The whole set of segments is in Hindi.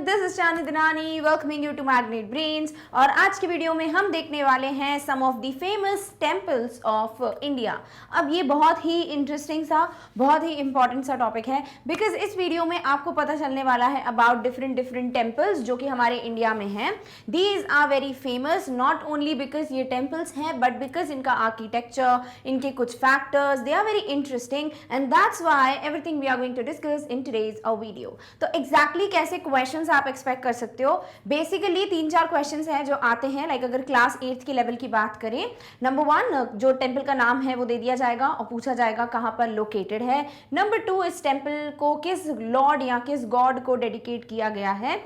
This is Chandi Dinani welcoming you to Magnet Brains. और आज की वीडियो में हम देखने वाले हैं some of the famous temples of India. अब ये बहुत ही इंटरेस्टिंग सा, बहुत ही इंपॉर्टेंट सा टॉपिक है, बिकॉज इस वीडियो में आपको पता चलने वाला है अबाउट डिफरेंट टेम्पल्स जो कि हमारे इंडिया में हैं। These are very famous not only because ये टेम्पल्स हैं, बट बिकॉज इनका आर्किटेक्चर, इनके कुछ factors, they are very interesting and that's why everything we are going to discuss in today's video. तो एग्जैक्टली कैसे क्वेश्चंस आप एक्सपेक्ट कर सकते हो? बेसिकली 3-4 क्वेश्चंस हैं जो आते हैं, लाइक अगर क्लास 8th के लेवल की बात करें, नंबर 1 जो टेंपल का नाम है वो दे दिया जाएगा और पूछा जाएगा कहाँ पर लोकेटेड है। नंबर 2 इस टेंपल को किस लॉर्ड या किस गॉड को डेडिकेट किया गया है।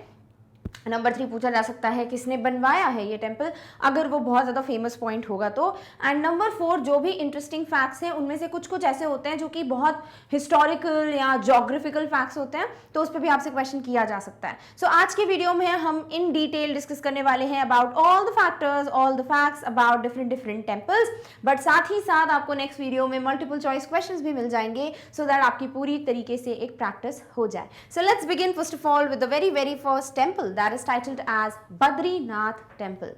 नंबर 3 पूछा जा सकता है किसने बनवाया है ये टेंपल, अगर वो बहुत ज़्यादा फेमस पॉइंट होगा तो। एंड नंबर 4 जो भी इंटरेस्टिंग फैक्ट्स हैं उनमें से कुछ ऐसे होते हैं जो कि बहुत हिस्टोरिकल या जोग्राफिकल फैक्ट्स होते हैं, तो उस पर भी आपसे क्वेश्चन किया जा सकता है। सो आज की वीडियो में हम इन डिटेल डिस्कस करने वाले हैं about all the factors, all the facts about different temples, but साथ ही साथ आपको नेक्स्ट वीडियो में मल्टीपल चॉइस क्वेश्चंस भी मिल जाएंगे सो दैट आपकी पूरी तरीके से एक प्रैक्टिस हो जाए। So let's begin first of all with the very first temple that is titled as Badrinath temple.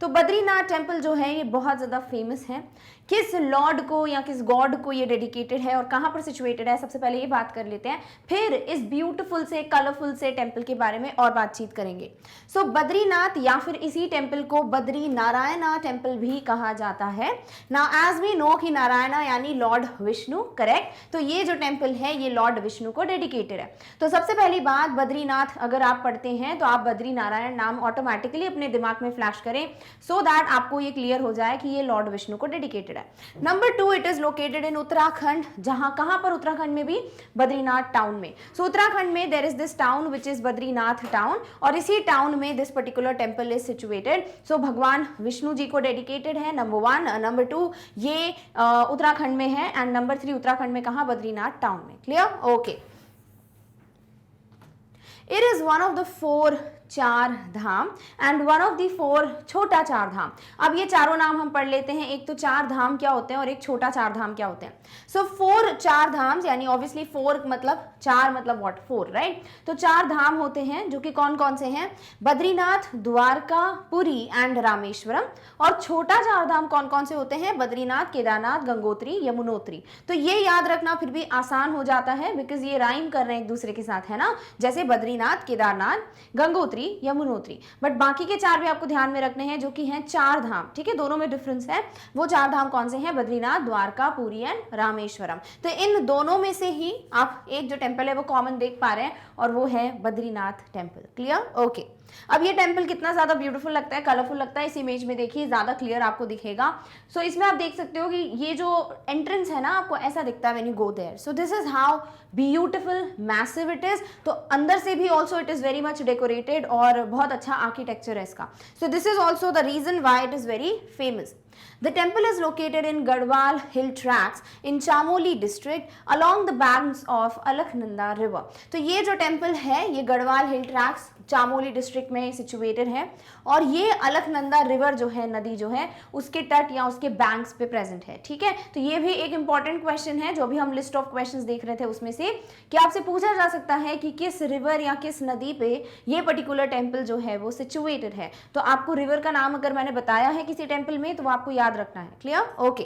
तो बद्रीनाथ टेम्पल जो है ये बहुत ज़्यादा फेमस है। किस लॉर्ड को या किस गॉड को ये डेडिकेटेड है और कहाँ पर सिचुएटेड है, सबसे पहले ये बात कर लेते हैं, फिर इस ब्यूटीफुल से कलरफुल से टेम्पल के बारे में और बातचीत करेंगे। सो बद्रीनाथ या फिर इसी टेम्पल को बद्री नारायणा टेम्पल भी कहा जाता है। नाउ एज वी नो कि नारायणा यानी लॉर्ड विष्णु, करेक्ट। तो ये जो टेम्पल है ये लॉर्ड विष्णु को डेडिकेटेड है। तो सबसे पहली बात, बद्रीनाथ अगर आप पढ़ते हैं तो आप बद्री नारायण नाम ऑटोमेटिकली अपने दिमाग में फ्लैश करें सो दैट आपको ये क्लियर हो जाए कि ये लॉर्ड विष्णु को डेडिकेटेड है। नंबर 2, इट इज लोकेटेड इन उत्तराखंड, जहां कहां पर उत्तराखंड में भी बद्रीनाथ टाउन में। सो उत्तराखंड में there is this town which is Badrinath town और इसी टाउन में this particular temple is situated. So भगवान विष्णु जी को डेडिकेटेड है, नंबर 1। नंबर 2 ये उत्तराखंड में है एंड नंबर 3 उत्तराखंड में कहां? बद्रीनाथ टाउन में। Clear? Okay. It is one of the 4 चार धाम एंड वन ऑफ द 4 छोटा चार धाम। अब ये चारों नाम हम पढ़ लेते हैं, एक तो चार धाम क्या होते हैं और एक छोटा चार धाम क्या होते हैं। सो 4 चार धाम यानी ऑब्वियसली 4 मतलब 4 मतलब व्हाट 4, राइट। तो 4 धाम होते हैं जो कि कौन कौन से हैं? बद्रीनाथ, द्वारका, पुरी एंड रामेश्वरम। और छोटा चार धाम कौन कौन से होते हैं? बद्रीनाथ, केदारनाथ, गंगोत्री, यमुनोत्री। तो ये याद रखना फिर भी आसान हो जाता है बिकॉज ये राइम कर रहे हैं एक दूसरे के साथ, है ना, जैसे बद्रीनाथ, केदारनाथ, गंगोत्री, यमुनोत्री। बट बाकी के 4 भी आपको ध्यान में रखने हैं जो कि हैं 4 धाम, ठीक है, दोनों में डिफरेंस है। वो 4 धाम कौन से हैं? बद्रीनाथ, द्वारका, पुरी एंड रामेश्वरम। तो इन दोनों में से ही आप एक जो टेम्पल है वो कॉमन देख पा रहे हैं और वो है बद्रीनाथ टेम्पल। क्लियर? ओके। अब ये टेम्पल कितना ज्यादा ब्यूटीफुल लगता है, कलरफुल लगता है, इस इमेज में देखिए ज्यादा क्लियर आपको दिखेगा। सो इसमें आप देख सकते हो कि ये जो एंट्रेंस है ना आपको ऐसा दिखता है when you go there. So this is how beautiful massive it is. तो अंदर से भी also it is very much decorated और बहुत अच्छा आर्किटेक्चर है इसका। So this is also the reason why it is very famous. The temple is located in Garhwal Hill Tracts in Chamoli district along the banks of Alaknanda River. तो ये जो टेम्पल है ये गढ़वाल हिल ट्रैक्ट्स चामोली डिस्ट्रिक्ट में सिचुएटेड है और ये अलकनंदा रिवर जो है, नदी जो है, उसके तट या उसके बैंक्स पे प्रेजेंट है। ठीक है, तो ये भी एक इंपॉर्टेंट क्वेश्चन है जो भी हम लिस्ट ऑफ क्वेश्चंस देख रहे थे उसमें से, कि आपसे पूछा जा सकता है कि किस रिवर या किस नदी पे ये पर्टिकुलर टेम्पल जो है वो सिचुएटेड है। तो आपको रिवर का नाम अगर मैंने बताया है किसी टेम्पल में तो वो आपको याद रखना है। Clear? Okay.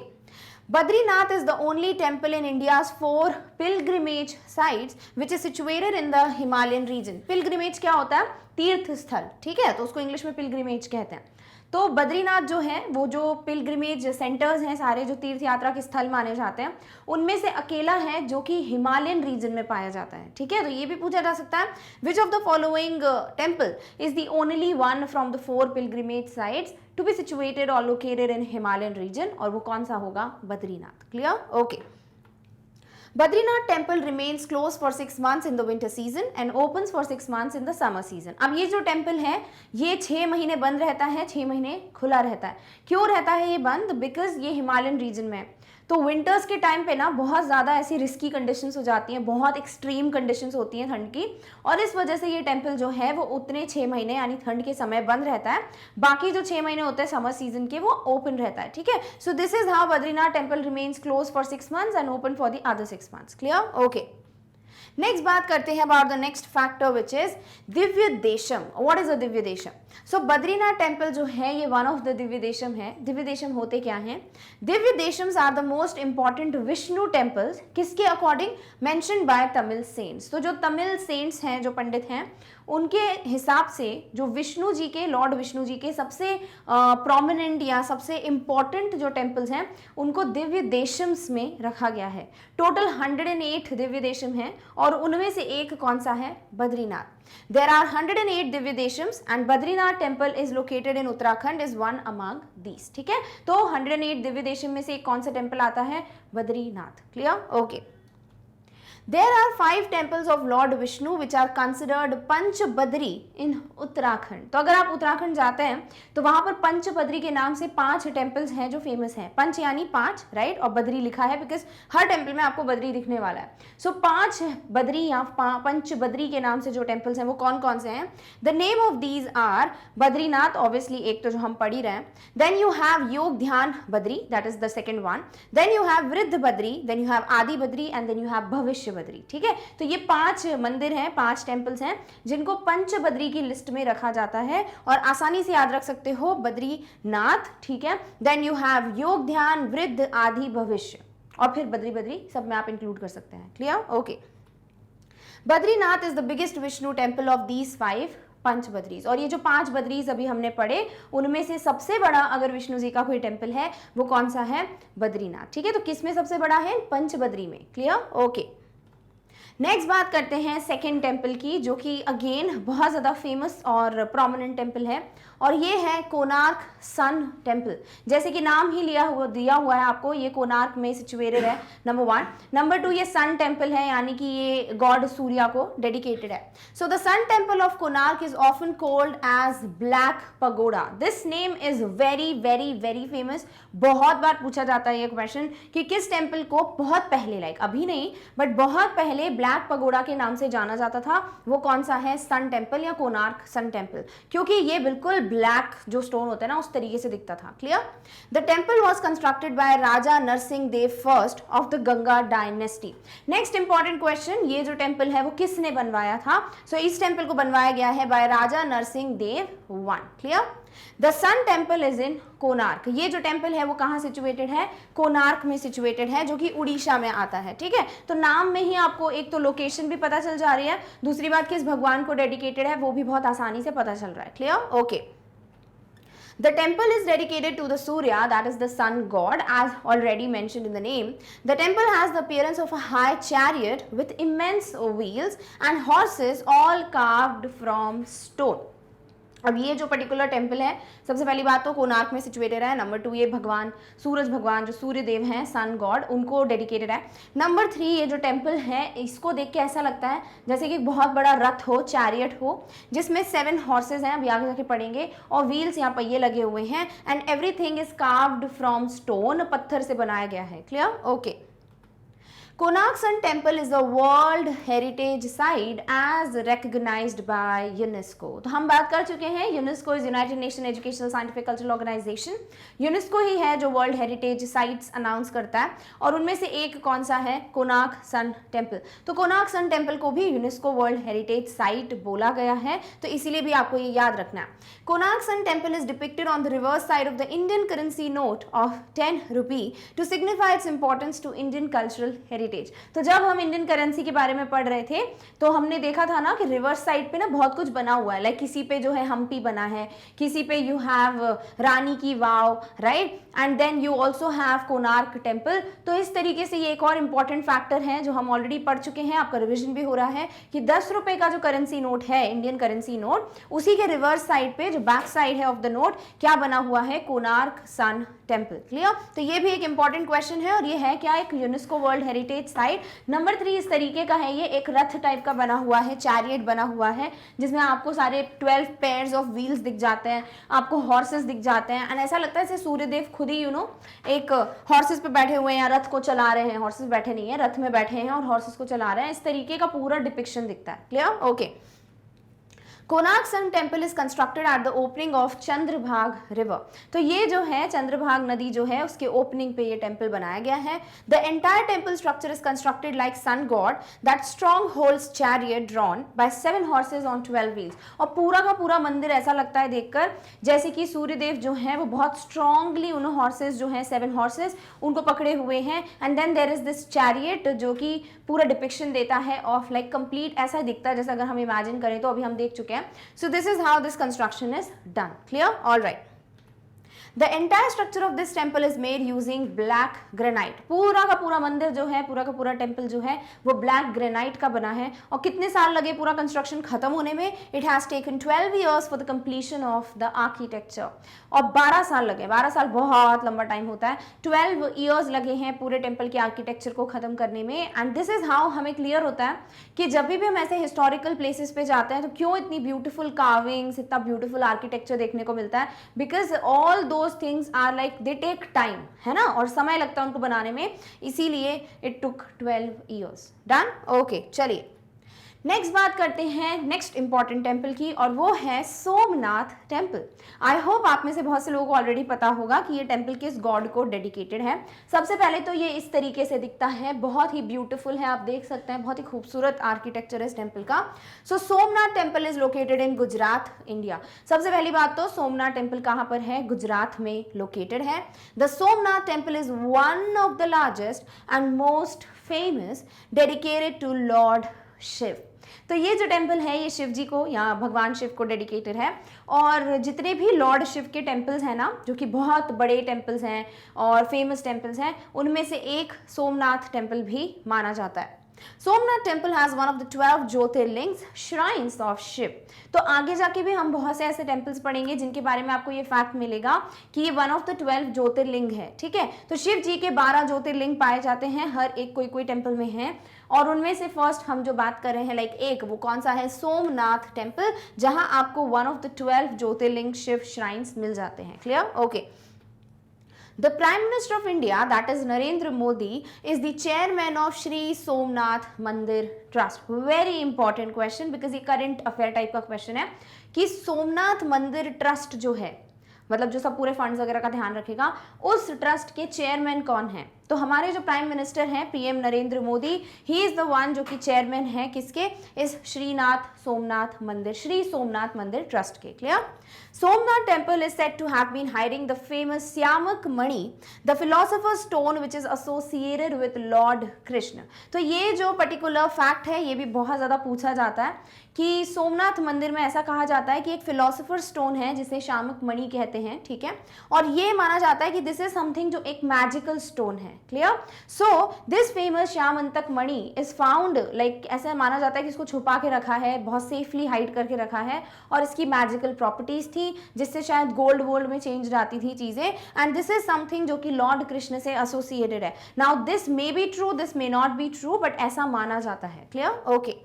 Badrinath is the only temple in India's 4 pilgrimage sites which is situated in the Himalayan region. Pilgrimage क्या होता है? तीर्थ स्थल, ठीक है, तो उसको इंग्लिश में पिलग्रिमेज कहते हैं। तो बद्रीनाथ जो है वो जो पिलग्रिमेज सेंटर्स हैं सारे जो तीर्थ यात्रा के स्थल माने जाते हैं उनमें से अकेला है जो कि हिमालयन रीजन में पाया जाता है। ठीक है, तो ये भी पूछा जा सकता है which of the following temple is the only one from the 4 pilgrimage sites to be situated और लोकेटेड इन हिमालयन रीजन, और वो कौन सा होगा? Badrinath. Clear? Okay. Badrinath temple remains closed for 6 months in the winter season and opens for 6 months in the summer season. अब ये जो टेम्पल है ये 6 महीने बंद रहता है, 6 महीने खुला रहता है। क्यों रहता है ये बंद? बिकॉज ये हिमालयन रीजन में है। तो विंटर्स के टाइम पे ना बहुत ज़्यादा ऐसी रिस्की कंडीशंस हो जाती हैं, बहुत एक्सट्रीम कंडीशंस होती हैं ठंड की, और इस वजह से ये टेम्पल जो है वो उतने 6 महीने यानी ठंड के समय बंद रहता है। बाकी जो 6 महीने होते हैं समर सीजन के वो ओपन रहता है। ठीक है, सो this is how Badrinath temple remains close for 6 months and open for the other 6 months. Clear? Okay. Next बात करते हैं about the next factor which is Divya Desam. What is a Divya Desam? So Badrinath temple जो है ये one of the Divya Desam है. दिव्य देशम होते क्या हैं? Divya Desams are the most important Vishnu temples. किसके according? Mentioned by Tamil saints. तो जो तमिल सेंट्स हैं, जो पंडित हैं, उनके हिसाब से जो विष्णु जी के, लॉर्ड विष्णु जी के सबसे प्रोमिनेंट या सबसे इंपॉर्टेंट जो टेम्पल्स हैं उनको दिव्य देशम्स में रखा गया है. टोटल 108 दिव्य देशम हैं और उनमें से एक कौन सा है? Badrinath. There are 108 Divya देशम्स and Badrinath temple is located in Uttarakhand is one among these. ठीक है, तो 108 दिव्य देशम में से एक कौन सा टेम्पल आता है? Badrinath. Clear? Okay. There are 5 temples of Lord Vishnu which are considered Panchbadri in Uttarakhand. तो अगर आप उत्तराखंड जाते हैं तो वहां पर पंचबद्री के नाम से 5 टेम्पल्स हैं जो फेमस हैं. पंच यानी 5, राइट, और बद्री लिखा है बिकॉज हर टेम्पल में आपको बद्री दिखने वाला है. सो 5 बद्री या पंचबद्री के नाम से जो टेम्पल्स हैं वो कौन कौन से हैं? The name of these are Badrinath, obviously एक तो जो हम पढ़ ही रहे हैं. Then you have Yog Dhyan Badri, that is the second one. Then you have Vriddh Badri, then you have Adi Badri and then you have Bhavishya Badri. ठीक है, तो ये 5 मंदिर हैं, 5 टेम्पल्स हैं जिनको पंचबद्री की लिस्ट में रखा जाता है और आसानी से याद रख सकते हो बद्रीनाथ. ठीक है, देन यू हैव योग ध्यान, वृद्ध, आदि, भविष्य और फिर बद्री बद्री सब में आप इंक्लूड कर सकते हैं. Clear? Okay. Badrinath is the biggest Vishnu temple of these 5 पंचबद्रीज. और ये जो 5 बद्रीज अभी हमने पढ़े उनमें से सबसे बड़ा अगर विष्णु जी का कोई टेम्पल है वो कौन सा है? बद्रीनाथ. ठीक है, तो किस में सबसे बड़ा है? पंचबद्री में. क्लियर? ओके. नेक्स्ट बात करते हैं सेकेंड टेम्पल की, जो कि अगेन बहुत ज़्यादा फेमस और प्रोमिनेंट टेम्पल है और ये है कोणार्क सन टेम्पल. जैसे कि नाम ही दिया हुआ है आपको, ये कोणार्क में सिचुएटेड है. नंबर 1. नंबर 2, ये सन टेम्पल है यानी कि ये गॉड सूर्या को डेडिकेटेड है. So the sun temple of Konark is often called as black pagoda. This name is very very very famous. बहुत बार पूछा जाता है ये क्वेश्चन कि किस टेम्पल को बहुत पहले, लाइक अभी नहीं बट बहुत पहले ब्लैक पगोडा के नाम से जाना जाता था. वो कौन सा है? सन टेम्पल या कोणार्क सन टेम्पल, क्योंकि ये बिल्कुल ब्लैक जो स्टोन होता है ना उस तरीके से दिखता था. Clear? The temple was constructed by Raja Narsingh Dev first of the Ganga dynasty. Next important question, ये जो टेम्पल है वो किसने बनवाया था? सो इस टेम्पल को बनवाया गया है by Raja Narsingh Dev 1. Clear? The sun temple is in Konark. ये जो टेम्पल है वो कहाँ सिचुएटेड है? कोणार्क में सिचुएटेड है, जो कि उड़ीसा में आता है. ठीक है, तो नाम में ही आपको एक तो लोकेशन भी पता चल जा रही है, दूसरी बात किस भगवान को डेडिकेटेड है वो भी बहुत आसानी से पता चल रहा है. Clear? Okay. The temple is dedicated to the Surya, that is the sun god, as already mentioned in the name. The temple has the appearance of a high chariot with immense wheels and horses all carved from stone. अब ये जो पर्टिकुलर टेम्पल है, सबसे पहली बात तो कोणार्क में सिचुएटेड है. नंबर 2, ये भगवान सूरज भगवान जो सूर्य देव हैं, सन गॉड, उनको डेडिकेटेड है. नंबर 3, ये जो टेम्पल है इसको देख के ऐसा लगता है जैसे कि बहुत बड़ा रथ हो, चैरियट हो, जिसमें 7 हॉर्सेज हैं, अभी आगे जाके पढ़ेंगे, और व्हील्स यहाँ पहिए लगे हुए हैं. And everything is carved from stone, पत्थर से बनाया गया है. Clear? Okay. Konark Sun Temple is a World Heritage Site as recognized by UNESCO. तो हम बात कर चुके हैं, UNESCO is United Nation Educational Scientific Cultural Organization. UNESCO ही है जो वर्ल्ड हेरिटेज साइट्स अनाउंस करता है और उनमें से एक कौन सा है? Konark sun temple. तो कोणार्क सन टेम्पल को भी यूनेस्को वर्ल्ड हेरिटेज साइट बोला गया है, तो इसीलिए भी आपको ये याद रखना है. Konark sun temple is depicted on the reverse side of the Indian currency note of 10 rupee to signify its importance to Indian cultural heritage. तो जब हम इंडियन करेंसी के बारे में पढ़ रहे थे तो हमने देखा था ना कि रिवर्स साइड पे ना बहुत कुछ बना हुआ है, लाइक किसी पे जो है हम्पी बना है, किसी पे you have Rani ki Vav, right, and then you also have Konark temple. तो इस तरीके से ये एक और इंपॉर्टेंट फैक्टर है जो हम ऑलरेडी पढ़ चुके हैं, आपका रिविजन भी हो रहा है कि 10 रुपए का जो करेंसी नोट है, इंडियन करेंसी नोट, उसी के रिवर्स साइड पे जो बैक साइड है ऑफ द नोट क्या बना हुआ है? Konark sun temple. क्लियर? तो ये भी एक इंपॉर्टेंट क्वेश्चन है और ये है क्या? एक UNESCO world heritage site. Number 3 इस तरीके का है, ये एक रथ टाइप का बना हुआ है, चैरियट बना हुआ है, जिसमें आपको सारे 12 पेयर्स ऑफ व्हील्स दिख जाते हैं, आपको हॉर्सेस दिख जाते हैं, एंड ऐसा लगता है जैसे सूर्यदेव खुद ही एक हॉर्सेस पे बैठे हुए हैं या रथ को चला रहे हैं. हॉर्सेस बैठे नहीं है, रथ में बैठे हैं और हॉर्सेस को चला रहे हैं. इस तरीके का पूरा डिपिक्शन दिखता है. Clear? Okay. Konark sun temple is constructed at the opening of Chandrabhaga river. तो ये जो है चंद्रभाग नदी जो है उसके ओपनिंग पे ये टेम्पल बनाया गया है। The entire temple structure is constructed like sun god that strong holds chariot drawn by 7 horses on 12 wheels. और पूरा का पूरा मंदिर ऐसा लगता है देखकर जैसे कि सूर्यदेव जो है वो बहुत स्ट्रांगली उन हॉर्सेज जो है 7 हॉर्सेज उनको पकड़े हुए हैं, and then there is this chariot जो कि पूरा डिपिक्शन देता है ऑफ लाइक कंप्लीट ऐसा दिखता है जैसे अगर हम इमेजिन करें तो अभी हम देख चुके हैं। So this is how this construction is done. Clear? All right. The entire structure of this temple is made using black granite. पूरा का पूरा मंदिर जो है, पूरा का पूरा टेम्पल जो है वो ब्लैक ग्रेनाइट का बना है। और कितने साल लगे पूरा कंस्ट्रक्शन खत्म होने में? It has taken 12 years for the completion of the architecture. और 12 साल लगे। 12 साल बहुत लंबा टाइम होता है। 12 years लगे हैं पूरे टेम्पल के आर्किटेक्चर को खत्म करने में। एंड दिस इज हाउ हमें क्लियर होता है कि जब भी हम ऐसे हिस्टोरिकल प्लेसेस पे जाते हैं तो क्यों इतनी ब्यूटीफुल कार्विंग्स, इतना ब्यूटीफुल आर्किटेक्चर देखने को मिलता है। Because all those things are like they take time, है ना, और समय लगता है उनको बनाने में, इसीलिए it took 12 years। Done? Okay, चलिए नेक्स्ट बात करते हैं नेक्स्ट इंपॉर्टेंट टेम्पल की, और वो है सोमनाथ टेम्पल। आई होप आप में से बहुत से लोगों को ऑलरेडी पता होगा कि ये टेम्पल किस गॉड को डेडिकेटेड है। सबसे पहले तो ये इस तरीके से दिखता है, बहुत ही ब्यूटीफुल है, आप देख सकते हैं, बहुत ही खूबसूरत आर्किटेक्चर है इस टेम्पल का। So Somnath temple is located in Gujarat, India. सबसे पहली बात तो सोमनाथ टेम्पल कहाँ पर है? गुजरात में लोकेटेड है। The Somnath temple is one of the largest and most famous dedicated to lord Shiv. तो ये जो टेम्पल है ये शिव जी को या भगवान शिव को डेडिकेटेड है। और जितने भी लॉर्ड शिव के टेम्पल्स हैं ना, जो कि बहुत बड़े टेम्पल्स हैं और फेमस टेम्पल्स हैं, उनमें से एक सोमनाथ टेम्पल भी माना जाता है। Somnath temple has one of the 12 jyotirlingas shrines of Shiv. तो आगे जाके भी हम बहुत से ऐसे टेम्पल्स पढ़ेंगे जिनके बारे में आपको ये फैक्ट मिलेगा कि ये वन ऑफ द 12 ज्योतिर्लिंग है। ठीक है, तो शिव जी के 12 ज्योतिर्लिंग पाए जाते हैं, हर एक कोई कोई टेम्पल में है। और उनमें से फर्स्ट हम जो बात कर रहे हैं लाइक एक, वो कौन सा है? सोमनाथ टेम्पल, जहां आपको one of the 12 Jyotirlinga Shiva shrines मिल जाते हैं। Clear? Okay. The Prime Minister of India, that is Narendra Modi, is the chairman of Shri Somnath Mandir Trust. Very important question because ये current affair type का question है कि सोमनाथ मंदिर ट्रस्ट जो है, मतलब जो सब पूरे फंड्स वगैरह का ध्यान रखेगा, उस ट्रस्ट के चेयरमैन कौन है? तो हमारे जो प्राइम मिनिस्टर हैं PM Narendra Modi, he is the one जो कि चेयरमैन है किसके? इस श्रीनाथ सोमनाथ मंदिर, श्री सोमनाथ मंदिर ट्रस्ट के। Clear? Somnath temple is said to have been hiding the famous Shyamak Mani, the philosopher stone which is associated with lord Krishna. तो ये जो पर्टिकुलर फैक्ट है ये भी बहुत ज्यादा पूछा जाता है कि सोमनाथ मंदिर में ऐसा कहा जाता है कि एक फिलोसोफर स्टोन है जिसे श्यामक मणि कहते हैं। ठीक है, और ये माना जाता है कि दिस इज समथिंग जो एक मैजिकल स्टोन है। Clear? So this famous Syamantaka Mani is found, like ऐसा माना जाता है कि इसको छुपा के रखा है, बहुत सेफली हाइड करके रखा है, और इसकी मैजिकल प्रॉपर्टीज थी जिससे शायद गोल्ड वोल्ड में चेंज जाती थी चीजें, एंड दिस इज समथिंग जो कि लॉर्ड कृष्ण से एसोसिएटेड है। Now this may be true, this may not be true, but ऐसा माना जाता है। Clear? Okay.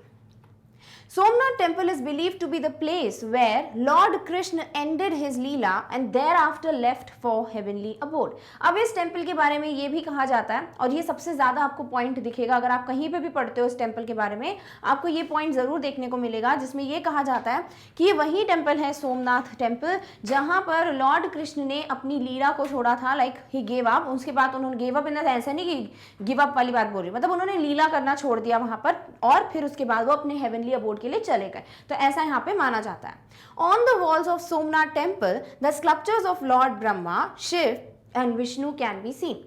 Somnath temple is believed to be the place where Lord Krishna ended his leela and thereafter left for heavenly abode. अब इस टेम्पल के बारे में ये भी कहा जाता है, और ये सबसे ज्यादा आपको पॉइंट दिखेगा अगर आप कहीं पे भी पढ़ते हो इस टेम्पल के बारे में, आपको ये पॉइंट जरूर देखने को मिलेगा जिसमें ये कहा जाता है कि ये वही टेम्पल है सोमनाथ टेम्पल जहां पर लॉर्ड कृष्ण ने अपनी लीला को छोड़ा था, लाइक ही गेव अप। उसके बाद उन्होंने गेव अप इन द ऐसा नहीं कि गिव अप वाली बात बोल रही, मतलब उन्होंने लीला करना छोड़ दिया वहां पर, और फिर उसके बाद वो अपने हेवनली अबोर्ड के लिए चले गए। तो ऐसा यहाँ पे माना जाता है। On the walls of Somnath temple the sculptures of lord Brahma, Shiv and Vishnu can be seen.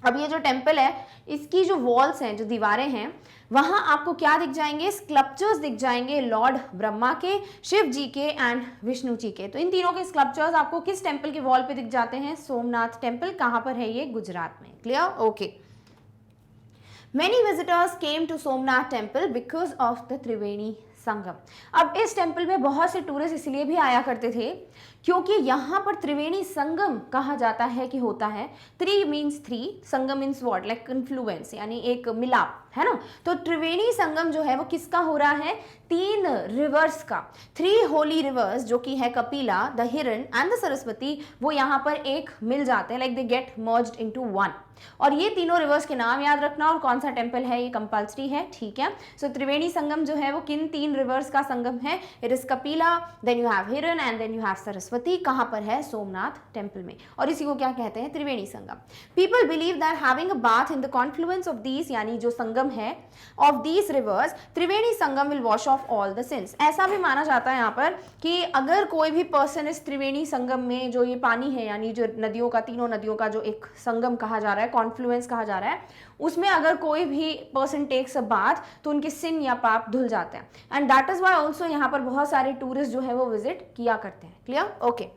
अब ये जो टेम्पल है इसकी जो वॉल्स हैं, जो दीवारें हैं, वहां आपको क्या दिख जाएंगे? स्कल्पचर्स दिख जाएंगे लॉर्ड ब्रह्मा के, शिव जी के एंड विष्णु जी के। तो इन तीनों के स्कल्पचर्स आपको किस टेम्पल के वॉल पे दिख जाते हैं? सोमनाथ टेम्पल। कहां पर है ये? गुजरात में। Clear? Okay. Many visitors came to Somnath temple because of the Triveni संगम। अब इस टेम्पल में बहुत से टूरिस्ट इसलिए भी आया करते थे क्योंकि यहाँ पर त्रिवेणी संगम कहा जाता है कि होता है। 3 means 3, Sangam means what? Like influence, यानी एक मिलाप, है ना। तो त्रिवेणी संगम जो है वो किसका हो रहा है, 3 रिवर्स का, 3 होली रिवर्स जो कि है कपिला, द हिरन एंड द सरस्वती, वो यहाँ पर एक मिल जाते हैं, like they get merged into one. और ये तीनों रिवर्स के नाम याद रखना और कौन सा टेम्पल है ये कंपल्सरी है, ठीक है। सो त्रिवेणी संगम जो है वो किन 3 रिवर्स का संगम है, it is Kapila, then you have Hiran and then you have Saraswati. कहाँ पर है, सोमनाथ टेम्पल में, और इसी को क्या कहते हैं, Triveni Sangam. People believe that having a bath in the confluence of these, यानी जो संगम है of these rivers, Triveni Sangam will wash off all the sins. ऐसा भी माना जाता है यहाँ पर कि अगर कोई भी पर्सन इस त्रिवेणी संगम में जो ये पानी है, यानी जो नदियों का, तीनों नदियों का जो एक संगम कहा जा रहा है, कॉन्फ्लुएंस कहा जा रहा है, उसमें अगर कोई भी पर्सन टेक्स अ बाथ तो उनके सिन या पाप धुल जाते हैं। And that is why also यहाँ पर बहुत सारे टूरिस्ट जो है वो विजिट किया करते हैं। Clear, okay.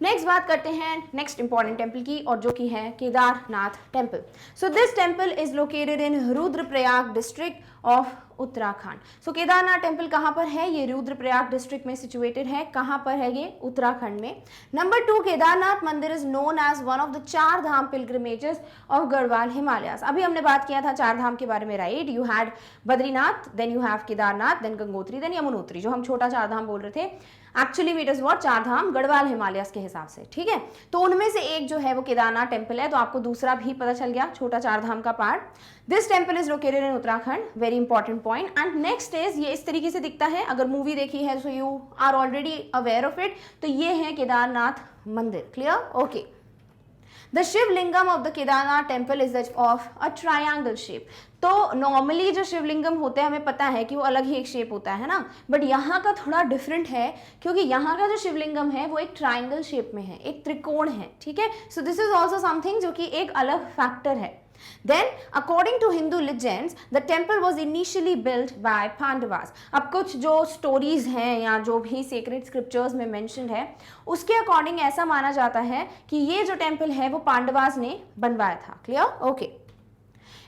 नेक्स्ट बात करते हैं नेक्स्ट इंपॉर्टेंट टेम्पल की, और जो कि है Kedarnath temple. So this temple is located in Rudraprayag district of Uttarakhand. So Kedarnath temple कहाँ पर है, ये रुद्रप्रयाग डिस्ट्रिक्ट में सिचुएटेड है। कहाँ पर है ये, उत्तराखंड में। Number 2, Kedarnath Mandir is known as one of the 4 dham pilgrimages of Garhwal Himalayas. अभी हमने बात किया था 4 धाम के बारे में, right. You had Badrinath, then you have Kedarnath, then Gangotri, then Yamunotri, जो हम छोटा 4 धाम बोल रहे थे। Actually it is what, 4 Dham Garhwal Himalayas के हिसाब से, ठीक है। तो उनमें से एक जो है वो केदारनाथ टेम्पल है, तो आपको दूसरा भी पता चल गया, छोटा 4 धाम का part. This temple is located in Uttarakhand, very important point. And next is, ये इस तरीके से दिखता है, अगर मूवी देखी है so you are already aware of it. तो ये है Kedarnath Mandir. Clear, okay. The Shivlingam of the Kedarnath temple is of a triangle shape. तो नॉर्मली जो शिवलिंगम होते हैं हमें पता है कि वो अलग ही एक शेप होता है ना, बट यहाँ का थोड़ा डिफरेंट है, क्योंकि यहाँ का जो शिवलिंगम है वो एक ट्रायंगल शेप में है, एक त्रिकोण है, ठीक है। सो दिस इज ऑल्सो समथिंग जो कि एक अलग फैक्टर है। Then, according to Hindu legends, the temple was initially built by Pandavas. अब कुछ जो स्टोरीज हैं या जो भी सेक्रेड स्क्रिप्चर्स में मेंशन्ड है, उसके अकॉर्डिंग ऐसा माना जाता है कि ये जो टेम्पल है वो पांडवास ने बनवाया था। Clear, okay.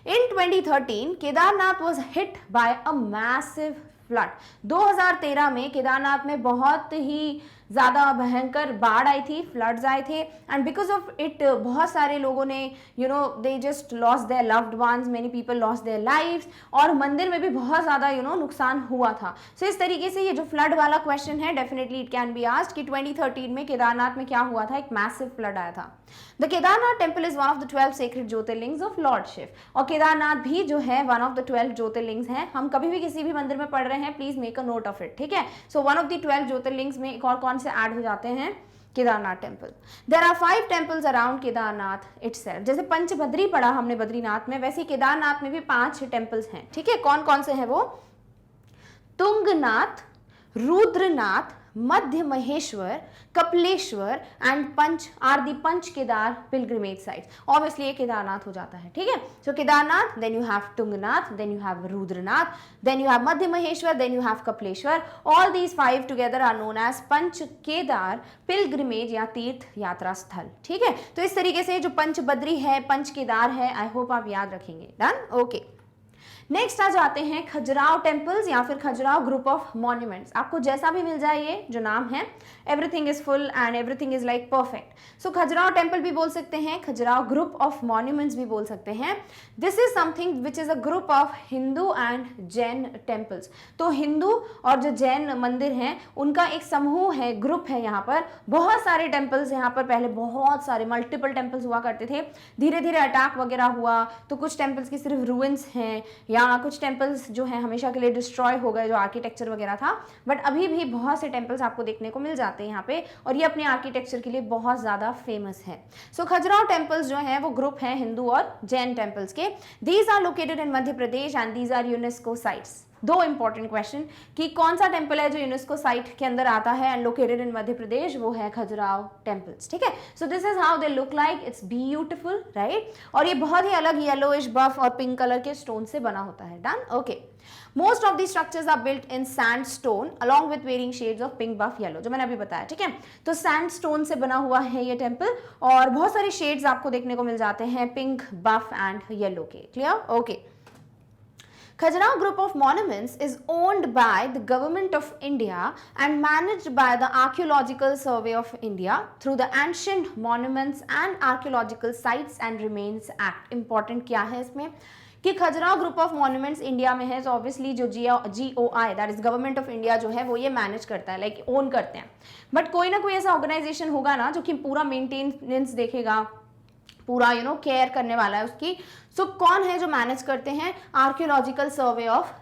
In 2013, Kedarnath was hit by a massive flood. 2013 में केदारनाथ में बहुत ही ज़्यादा भयंकर बाढ़ आई थी, फ्लड्स आए थे, एंड बिकॉज ऑफ इट बहुत सारे लोगों ने they just lost their loved ones, many people lost their lives, और मंदिर में भी बहुत ज़्यादा नुकसान हुआ था। सो इस तरीके से ये जो फ्लड वाला क्वेश्चन है, definitely it can be asked कि 2013 में केदारनाथ में क्या हुआ था, एक मैसिव फ्लड आया था। The Kedarnath temple is one of the 12 sacred jyotirlingas of lord Shiv, और केदारनाथ भी जो है वन ऑफ द 12 ज्योतिर्लिंग्स हैं। हम कभी भी किसी भी मंदिर में पढ़ रहे हैं, please make a note of it, ठीक है। So one of the 12 jyotirlingas में एक और कौन से ऐड हो जाते हैं, Kedarnath temple. There are 5 temples around Kedarnath itself. जैसे पंचबद्री पढ़ा हमने बद्रीनाथ में, वैसे केदारनाथ में भी 5 टेम्पल्स हैं, ठीक है। कौन कौन से हैं वो, Tungnath, Rudranath, Madhya Maheshwar, Kapileshwar and Panch are the Panch Kedar pilgrimage sites. Obviously ये केदारनाथ हो जाता है, ठीक है। So Kedarnath, then you have Tungnath, then you have Rudranath, then you have Madhya Maheshwar, then you have Kapileshwar. All these 5 together are known as Panch Kedar pilgrimage या तीर्थ यात्रा स्थल, ठीक है। तो इस तरीके से जो पंचबद्री है, पंच केदार है, आई होप आप याद रखेंगे। Done, okay. नेक्स्ट आ जाते हैं खजुराहो टेम्पल्स या फिर खजुराहो ग्रुप ऑफ मॉन्यूमेंट्स। आपको जैसा भी मिल जाए ये जो नाम है, everything is full and everything is like perfect. So Khajuraho temple भी बोल सकते हैं, खजुराहो ग्रुप ऑफ मॉन्यूमेंट्स भी बोल सकते हैं। This is something which is a group of Hindu and Jain temples. तो हिंदू और जो जैन मंदिर हैं उनका एक समूह है, ग्रुप है। यहाँ पर बहुत सारे टेम्पल्स, यहाँ पर पहले बहुत सारे मल्टीपल टेम्पल्स हुआ करते थे, धीरे धीरे अटैक वगैरह हुआ तो कुछ टेम्पल्स की सिर्फ रूइंस हैं, या कुछ टेम्पल्स जो है हमेशा के लिए डिस्ट्रॉय हो गए, जो आर्किटेक्चर वगैरह था। बट अभी भी बहुत से टेम्पल्स आपको देखने को मिल जाते हैं यहाँ पे, और ये अपने आर्किटेक्चर के लिए बहुत ज़्यादा फेमस है। सो खजुराहो टेम्पल्स जो है वो ग्रुप है हिंदू और जैन टेम्पल्स के। These are located in Madhya Pradesh and these are UNESCO sites. 2 important question कि कौन सा टेम्पल है जो यूनेस्को साइट के अंदर आता है एंड लोकेटेड इन मध्य प्रदेश, वो है खजुराहो टेम्पल्स, ठीक है। सो this is how they look like, it's beautiful, right. और ये बहुत ही अलग येलोइश, बफ और पिंक कलर के स्टोन से बना होता है। Done, okay. Most of the structures are built in sandstone along with varying shades of pink, buff, yellow, जो मैंने अभी बताया, ठीक है। तो सैंडस्टोन से बना हुआ है ये टेम्पल, और बहुत सारे शेड्स आपको देखने को मिल जाते हैं, पिंक, बफ एंड येलो के। Clear, okay. Khajuraho Group of Monuments is owned by the Government of India and managed by the Archaeological Survey of India through the Ancient Monuments and Archaeological Sites and Remains Act. Important क्या है इसमें कि Khajuraho group of monuments India में है, तो ऑब्वियसली जो GOI that is government of India जो है वो ये मैनेज करता है, लाइक ओन करते हैं। बट कोई ना कोई ऐसा ऑर्गेनाइजेशन होगा ना जो कि पूरा मेंटेनेंस देखेगा, पूरा केयर करने वाला है उसकी। सो कौन है जो मैनेज करते हैं? Archaeological survey of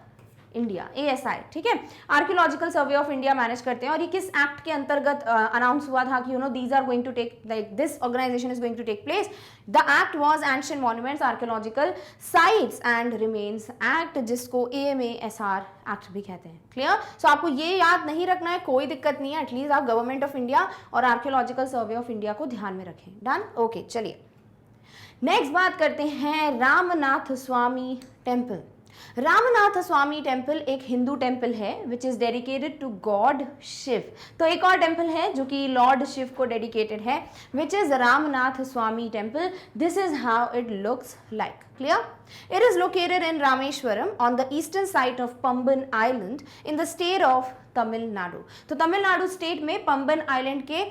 India, ASI, ठीक है, archaeological survey of India manage करते हैं। और ये किस एक्ट के अंतर्गत अनाउंस हुआ था कि these are going to take, like this organisation is going to take place? The act was ancient monuments archaeological sites and remains act, जिसको AMASR एक्ट भी कहते हैं। क्लियर? सो आपको ये याद नहीं रखना है, कोई दिक्कत नहीं है, एटलीस्ट आप गवर्नमेंट ऑफ इंडिया और आर्कियोलॉजिकल सर्वे ऑफ इंडिया को ध्यान में रखें। डन? ओके, चलिए नेक्स्ट बात करते हैं रामनाथ स्वामी टेम्पल। रामनाथ स्वामी टेम्पल एक हिंदू टेम्पल है which is dedicated to god Shiv. तो एक और टेम्पल है जो कि लॉर्ड शिव को डेडिकेटेड है, which is Ramnath Swami temple. This is how it looks like. Clear? It is located in Rameshwaram on the eastern side of Pamban Island in the state of Tamil Nadu. तो तमिलनाडु स्टेट में पंबन आइलैंड के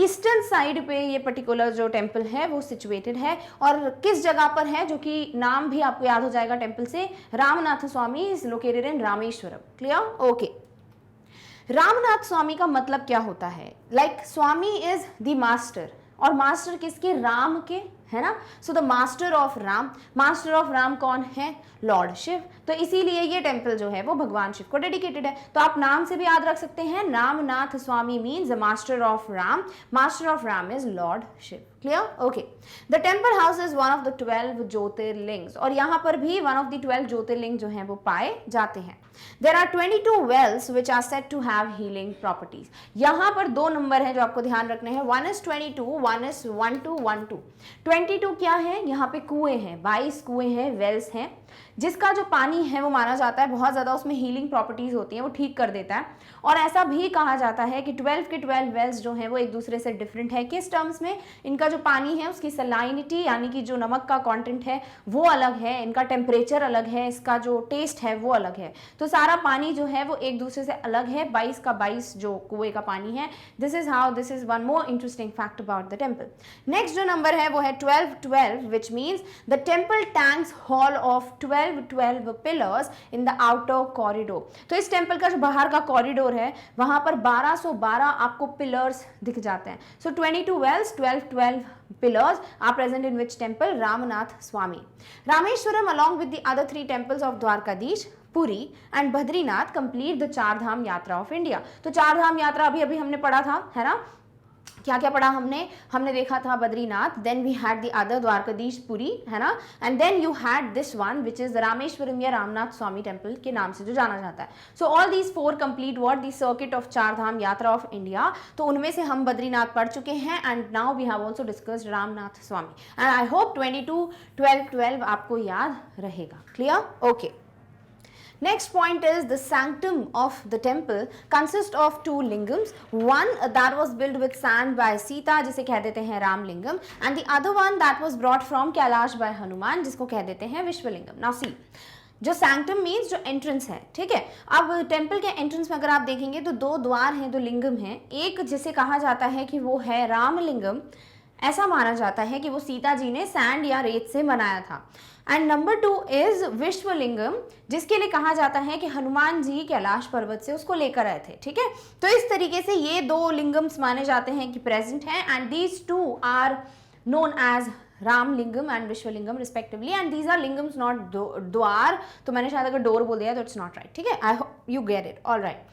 ईस्टर्न साइड पे ये पर्टिकुलर जो टेम्पल है वो सिचुएटेड है। और किस जगह पर है, जो कि नाम भी आपको याद हो जाएगा टेम्पल से, Ramnath Swamy is located in Rameswaram. Clear? Okay. Ramnath Swamy का मतलब क्या होता है? Like swami is the master, और मास्टर किसके? राम के, है ना। So the master of Ram, master of Ram कौन है? लॉर्ड शिव। तो इसीलिए ये टेम्पल जो है वो भगवान शिव को डेडिकेटेड है। तो आप नाम से भी याद रख सकते हैं, Ramnath Swamy means master of Ram, master of Ram is lord Shiva. Clear? Okay. The temple house is one of the 12 Jyotirlingas, और यहाँ पर भी वन ऑफ द 12 ज्योतिर्लिंग जो हैं वो पाए जाते हैं। There are 22 wells which are said to have healing properties. यहाँ पर दो नंबर हैं जो आपको ध्यान रखने हैं, 1 is 22, 1 is 1212। 22 क्या है? यहाँ पे कुएं हैं, 22 कुएं हैं, वेल्स हैं, जिसका जो पानी है वो माना जाता है बहुत ज़्यादा उसमें हीलिंग प्रॉपर्टीज होती हैं, वो ठीक कर देता है। और ऐसा भी कहा जाता है कि 12 के 12 वेल्स जो हैं वो एक दूसरे से डिफरेंट है। किस टर्म्स में? इनका जो पानी है उसकी सलाइनिटी यानी कि जो नमक का कंटेंट है वो अलग है, इनका टेम्परेचर अलग है, इसका जो टेस्ट है वो अलग है। तो सारा पानी जो है वो एक दूसरे से अलग है। 22 का 22 जो कुएं का पानी है। This is one more interesting fact about the temple. Next जो नंबर है वो है 1212, which means the temple tanks hall of 12 pillars in the outer corridor. तो इस टेम्पल का जो बाहर का कॉरिडोर है वहां पर 1212 आपको पिलर्स दिख जाते हैं। सो 22 Wales, 12 pillars are present in which temple? Ramnath Swami. Rameshwaram along with the other 3 temples of Dwarkadish, Puri and Badrinath complete the 4 धाम यात्रा ऑफ इंडिया। तो 4 धाम यात्रा अभी अभी हमने पढ़ा था, है ना। क्या क्या पढ़ा हमने देखा था Badrinath, then we had the other Dwarkadhish Puri, है ना, and then you had this one which is Rameshwaram या रामनाथ स्वामी टेम्पल के नाम से जो जाना जाता है। So all these 4 complete what the circuit of 4 धाम यात्रा ऑफ इंडिया। तो उनमें से हम बद्रीनाथ पढ़ चुके हैं and now we have also discussed Ramnath Swami and I hope 22 12 12 आपको याद रहेगा। Clear? Okay. Next point is the sanctum of the temple consists of 2 lingams. One that was built with sand by Sita जिसे कह देते हैं Ramalingam, and the other one that was brought from Kailash by Hanuman जिसको कह देते हैं विश्वलिंगम। Now see, जो सैंक्टम मीन्स जो एंट्रेंस है, ठीक है। अब टेम्पल के एंट्रेंस में अगर आप देखेंगे तो 2 द्वार हैं, 2 लिंगम हैं। एक जिसे कहा जाता है कि वो है रामलिंगम, ऐसा माना जाता है कि वो सीता जी ने सैंड या रेत से बनाया था। एंड नंबर 2 इज विश्वलिंगम, जिसके लिए कहा जाता है कि हनुमान जी कैलाश पर्वत से उसको लेकर आए थे, ठीक है। तो इस तरीके से ये 2 लिंगम्स माने जाते हैं कि प्रेजेंट हैं and these 2 are known as Ramalingam and Vishwalingam respectively and these are lingams not द्वार। तो मैंने शायद अगर डोर बोल दिया तो इट्स नॉट राइट, ठीक है। I hope you get it. All right,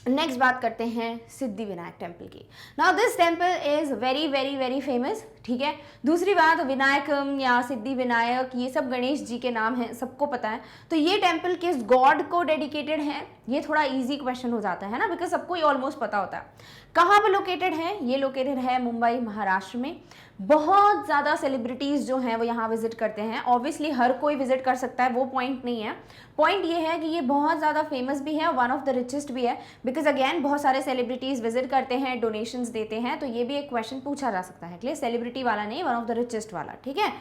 next बात करते हैं सिद्धि विनायक टेम्पल की। Now this temple is very very very famous, ठीक है। दूसरी बात, विनायकम या सिद्धि विनायक ये सब गणेश जी के नाम हैं, सबको पता है। तो ये टेम्पल किस गॉड को डेडिकेटेड है? ये थोड़ा इजी क्वेश्चन हो जाता है ना, बिकॉज सबको ये ऑलमोस्ट पता होता है। कहाँ पर लोकेटेड है? ये लोकेटेड है मुंबई महाराष्ट्र में। बहुत ज़्यादा सेलिब्रिटीज़ जो हैं वो यहाँ विजिट करते हैं। ऑब्वियसली हर कोई विजिट कर सकता है, वो पॉइंट नहीं है। पॉइंट ये है कि ये बहुत ज़्यादा फेमस भी है, वन ऑफ द रिचेस्ट भी है, बिकॉज अगेन बहुत सारे सेलिब्रिटीज़ विजिट करते हैं, डोनेशंस देते हैं। तो ये भी एक क्वेश्चन पूछा जा सकता है, क्लियर। सेलिब्रिटी वाला नहीं, वन ऑफ द रिचेस्ट वाला, ठीक है।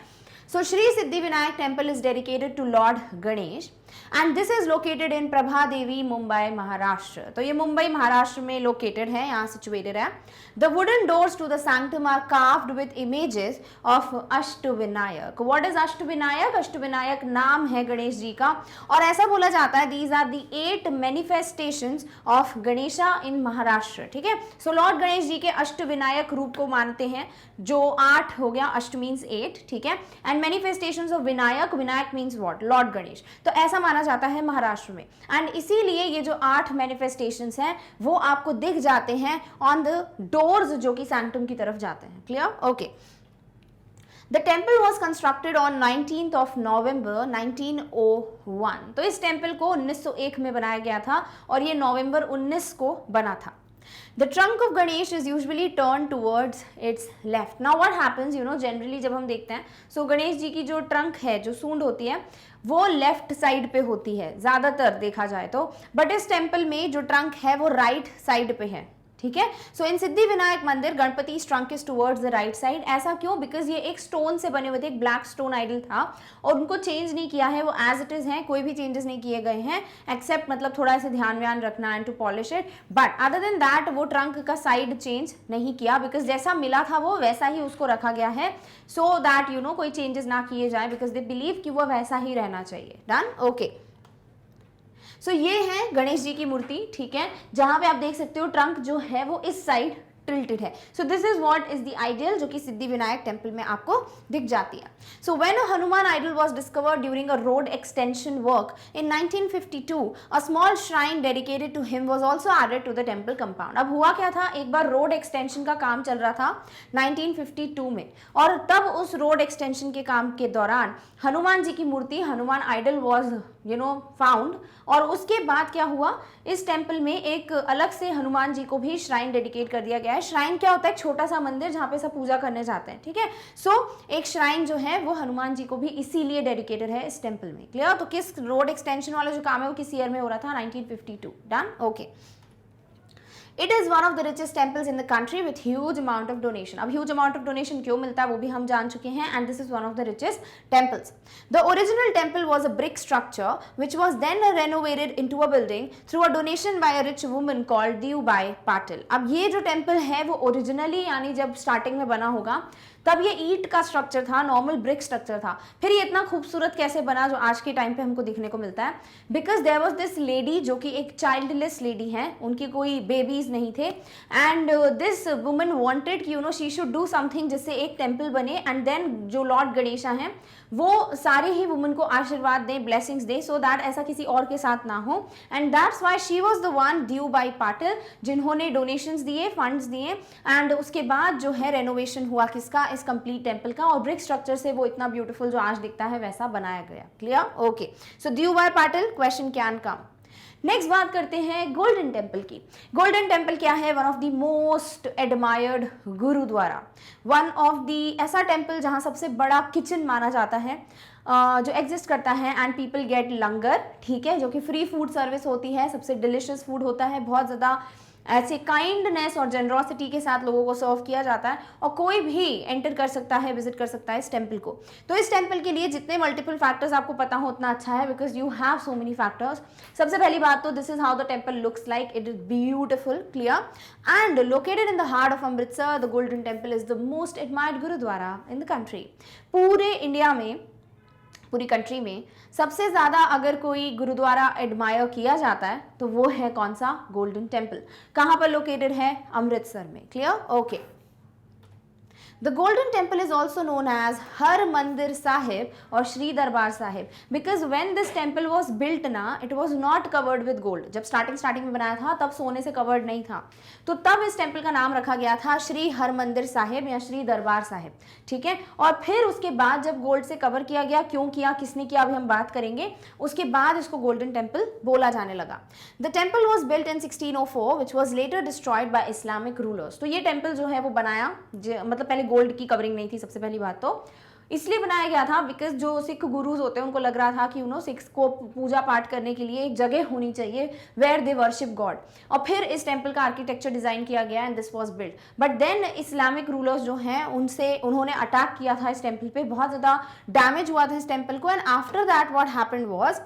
So Shri Siddhi Vinayak temple is dedicated to lord Ganesh and this is located in Prabha Devi Mumbai Maharashtra. तो ये मुंबई महाराष्ट्र में लोकेटेड है, यहाँ सिचुएटेड है। The wooden doors to the sanctum are carved with images of Ashtavinayak. What is Ashtavinayak? Ashtavinayak नाम है गणेश जी का, और ऐसा बोला जाता है these are the 8 manifestations of Ganesha in Maharashtra. ठीक है, सो लॉर्ड गणेश जी के अष्टविनायक रूप को मानते हैं, जो 8 हो गया, अष्ट मीन्स 8, ठीक है, and manifestations of Vinayak, Vinayak means what? Lord Ganesh. तो ऐसा माना जाता है महाराष्ट्र में, एंड इसीलिए ये जो 8 मैनिफेस्टेशंस हैं वो आपको दिख जाते हैं ऑन द डोर्स जो कि सैंक्टम की तरफ जाते हैं। Clear? Okay. The temple was constructed on 19th of November 1901। तो इस टेम्पल को 1901 में बनाया गया था और ये नवंबर 19 को बना था। The trunk of Ganesh is usually turned towards its left। Now what happens, you know, generally जब हम देखते हैं, so गणेश जी की जो ट्रंक है, जो सूंड होती है, वो लेफ्ट साइड पे होती है ज़्यादातर देखा जाए तो, बट इस टेम्पल में जो ट्रंक है वो राइट साइड पे है। ठीक है, सो इन सिद्धि विनायक मंदिर Ganpati trunk is towards the right side. ऐसा क्यों? बिकॉज ये एक स्टोन से बने हुए थे, एक ब्लैक स्टोन आइडल था और उनको चेंज नहीं किया है, वो एज इट इज है, कोई भी चेंजेस नहीं किए गए हैं एक्सेप्ट मतलब थोड़ा सा ध्यान व्यान रखना and to polish it, but other than that वो ट्रंक का साइड चेंज नहीं किया, बिकॉज जैसा मिला था वो वैसा ही उसको रखा गया है, सो दैट यू नो कोई चेंजेस ना किए जाए, बिकॉज दे बिलीव कि वो वैसा ही रहना चाहिए। डन? ओके। सो ये है गणेश जी की मूर्ति, ठीक है, जहां पे आप देख सकते हो ट्रंक जो है वो इस साइड टिल्टेड है। सो this is what is the ideal जो कि सिद्धि विनायक टेम्पल में आपको दिख जाती है। So when a Hanuman idol was discovered during a road extension work in 1952, a small shrine dedicated to him was also added to the temple compound. अब हुआ क्या था, एक बार रोड एक्सटेंशन का काम चल रहा था 1952 में, और तब उस रोड एक्सटेंशन के काम के दौरान हनुमान जी की मूर्ति, हनुमान आइडल वाज फाउंड, और उसके बाद क्या हुआ, इस टेम्पल में एक अलग से हनुमान जी को भी श्राइन डेडिकेट कर दिया गया है। श्राइन क्या होता है? एक छोटा सा मंदिर जहाँ पे सब पूजा करने जाते हैं। ठीक है, सो एक श्राइन जो है वो हनुमान जी को भी इसीलिए डेडिकेटेड है इस टेम्पल में। क्लियर? तो किस रोड एक्सटेंशन वाला जो काम है वो किस ईयर में हो रहा था? 1952। Done? Okay. It is one of the richest temples in the country with huge amount of donation। अब huge amount of donation क्यों मिलता है वो भी हम जान चुके हैं, and this is one of the richest temples। The original temple was a brick structure which was then renovated into a building through a donation by a rich woman called Diyubai Patil। अब ये जो temple है वो originally यानी जब starting में बना होगा तब ये ईंट का स्ट्रक्चर था, नॉर्मल ब्रिक स्ट्रक्चर था। फिर ये इतना खूबसूरत कैसे बना जो आज के टाइम पे हमको दिखने को मिलता है? Because there was this lady जो कि एक चाइल्डलेस लेडी है, उनकी कोई बेबीज नहीं थे, एंड दिस वुमन वांटेड कि शी शुड डू समथिंग जिससे एक टेम्पल बने, एंड देन जो लॉर्ड गणेशा हैं वो सारे ही वुमन को आशीर्वाद दें, ब्लेसिंग्स दें, सो दैट ऐसा किसी और के साथ ना हो, and that's why she was the one, Deubai Patil, जिन्होंने डोनेशंस दिए, फंड्स दिए, एंड उसके बाद जो है रेनोवेशन हुआ किसका? इस कंप्लीट टेम्पल का, और ब्रिक स्ट्रक्चर से वो इतना ब्यूटीफुल जो आज दिखता है वैसा बनाया गया। Clear? Okay. So Deubai Patil question can come. Next बात करते हैं गोल्डन टेम्पल की। गोल्डन टेम्पल क्या है? One of the most admired gurdwara, one of the ऐसा टेम्पल जहाँ सबसे बड़ा किचन माना जाता है जो एग्जिस्ट करता है, एंड पीपल गेट लंगर, ठीक है, जो कि फ्री फूड सर्विस होती है, सबसे डिलिशियस फूड होता है, बहुत ज़्यादा ऐसे काइंडनेस और जेनरोसिटी के साथ लोगों को सर्व किया जाता है, और कोई भी एंटर कर सकता है, विजिट कर सकता है इस टेम्पल को। तो इस टेम्पल के लिए जितने मल्टीपल फैक्टर्स आपको पता हो उतना अच्छा है, because you have so many factors. सबसे पहली बात तो this is how the temple looks like, it is beautiful, clear, and located in the heart of Amritsar. The golden temple is the most admired gurdwara in the country. पूरे इंडिया में, पूरी कंट्री में सबसे ज़्यादा अगर कोई गुरुद्वारा एडमायर किया जाता है तो वो है कौन सा? Golden temple. कहाँ पर लोकेटेड है? अमृतसर में। Clear? Okay. The Golden Temple is also known as Har Mandir Sahib or Shri Darbar Sahib because when this temple was built ना, it was not covered with gold। जब स्टार्टिंग में बनाया था तब सोने से कवर्ड नहीं था, तो तब इस टेम्पल का नाम रखा गया था श्री हरमंदिर साहिब या श्री दरबार साहिब, ठीक है। और फिर उसके बाद जब गोल्ड से कवर किया गया, क्यों किया, किसने किया, अभी हम बात करेंगे, उसके बाद इसको गोल्डन टेम्पल बोला जाने लगा। The temple was built in 1604 which was later destroyed by Islamic rulers. तो ये टेम्पल जो है वो बनाया, मतलब पहले गोल्ड की कवरिंग नहीं थी, सबसे पहली बात तो इसलिए बनाया गया था बिकॉज जो सिख गुरुज होते हैं उनको लग रहा था कि सिख्स को पूजा पाठ करने के लिए एक जगह होनी चाहिए वेयर दे वर्शिप गॉड, और फिर इस टेम्पल का आर्किटेक्चर डिजाइन किया गया and this was built. But then Islamic rulers जो हैं उन्होंने अटैक किया था इस टेम्पल पे, बहुत ज़्यादा डैमेज हुआ था इस टेम्पल को, and after that what happened was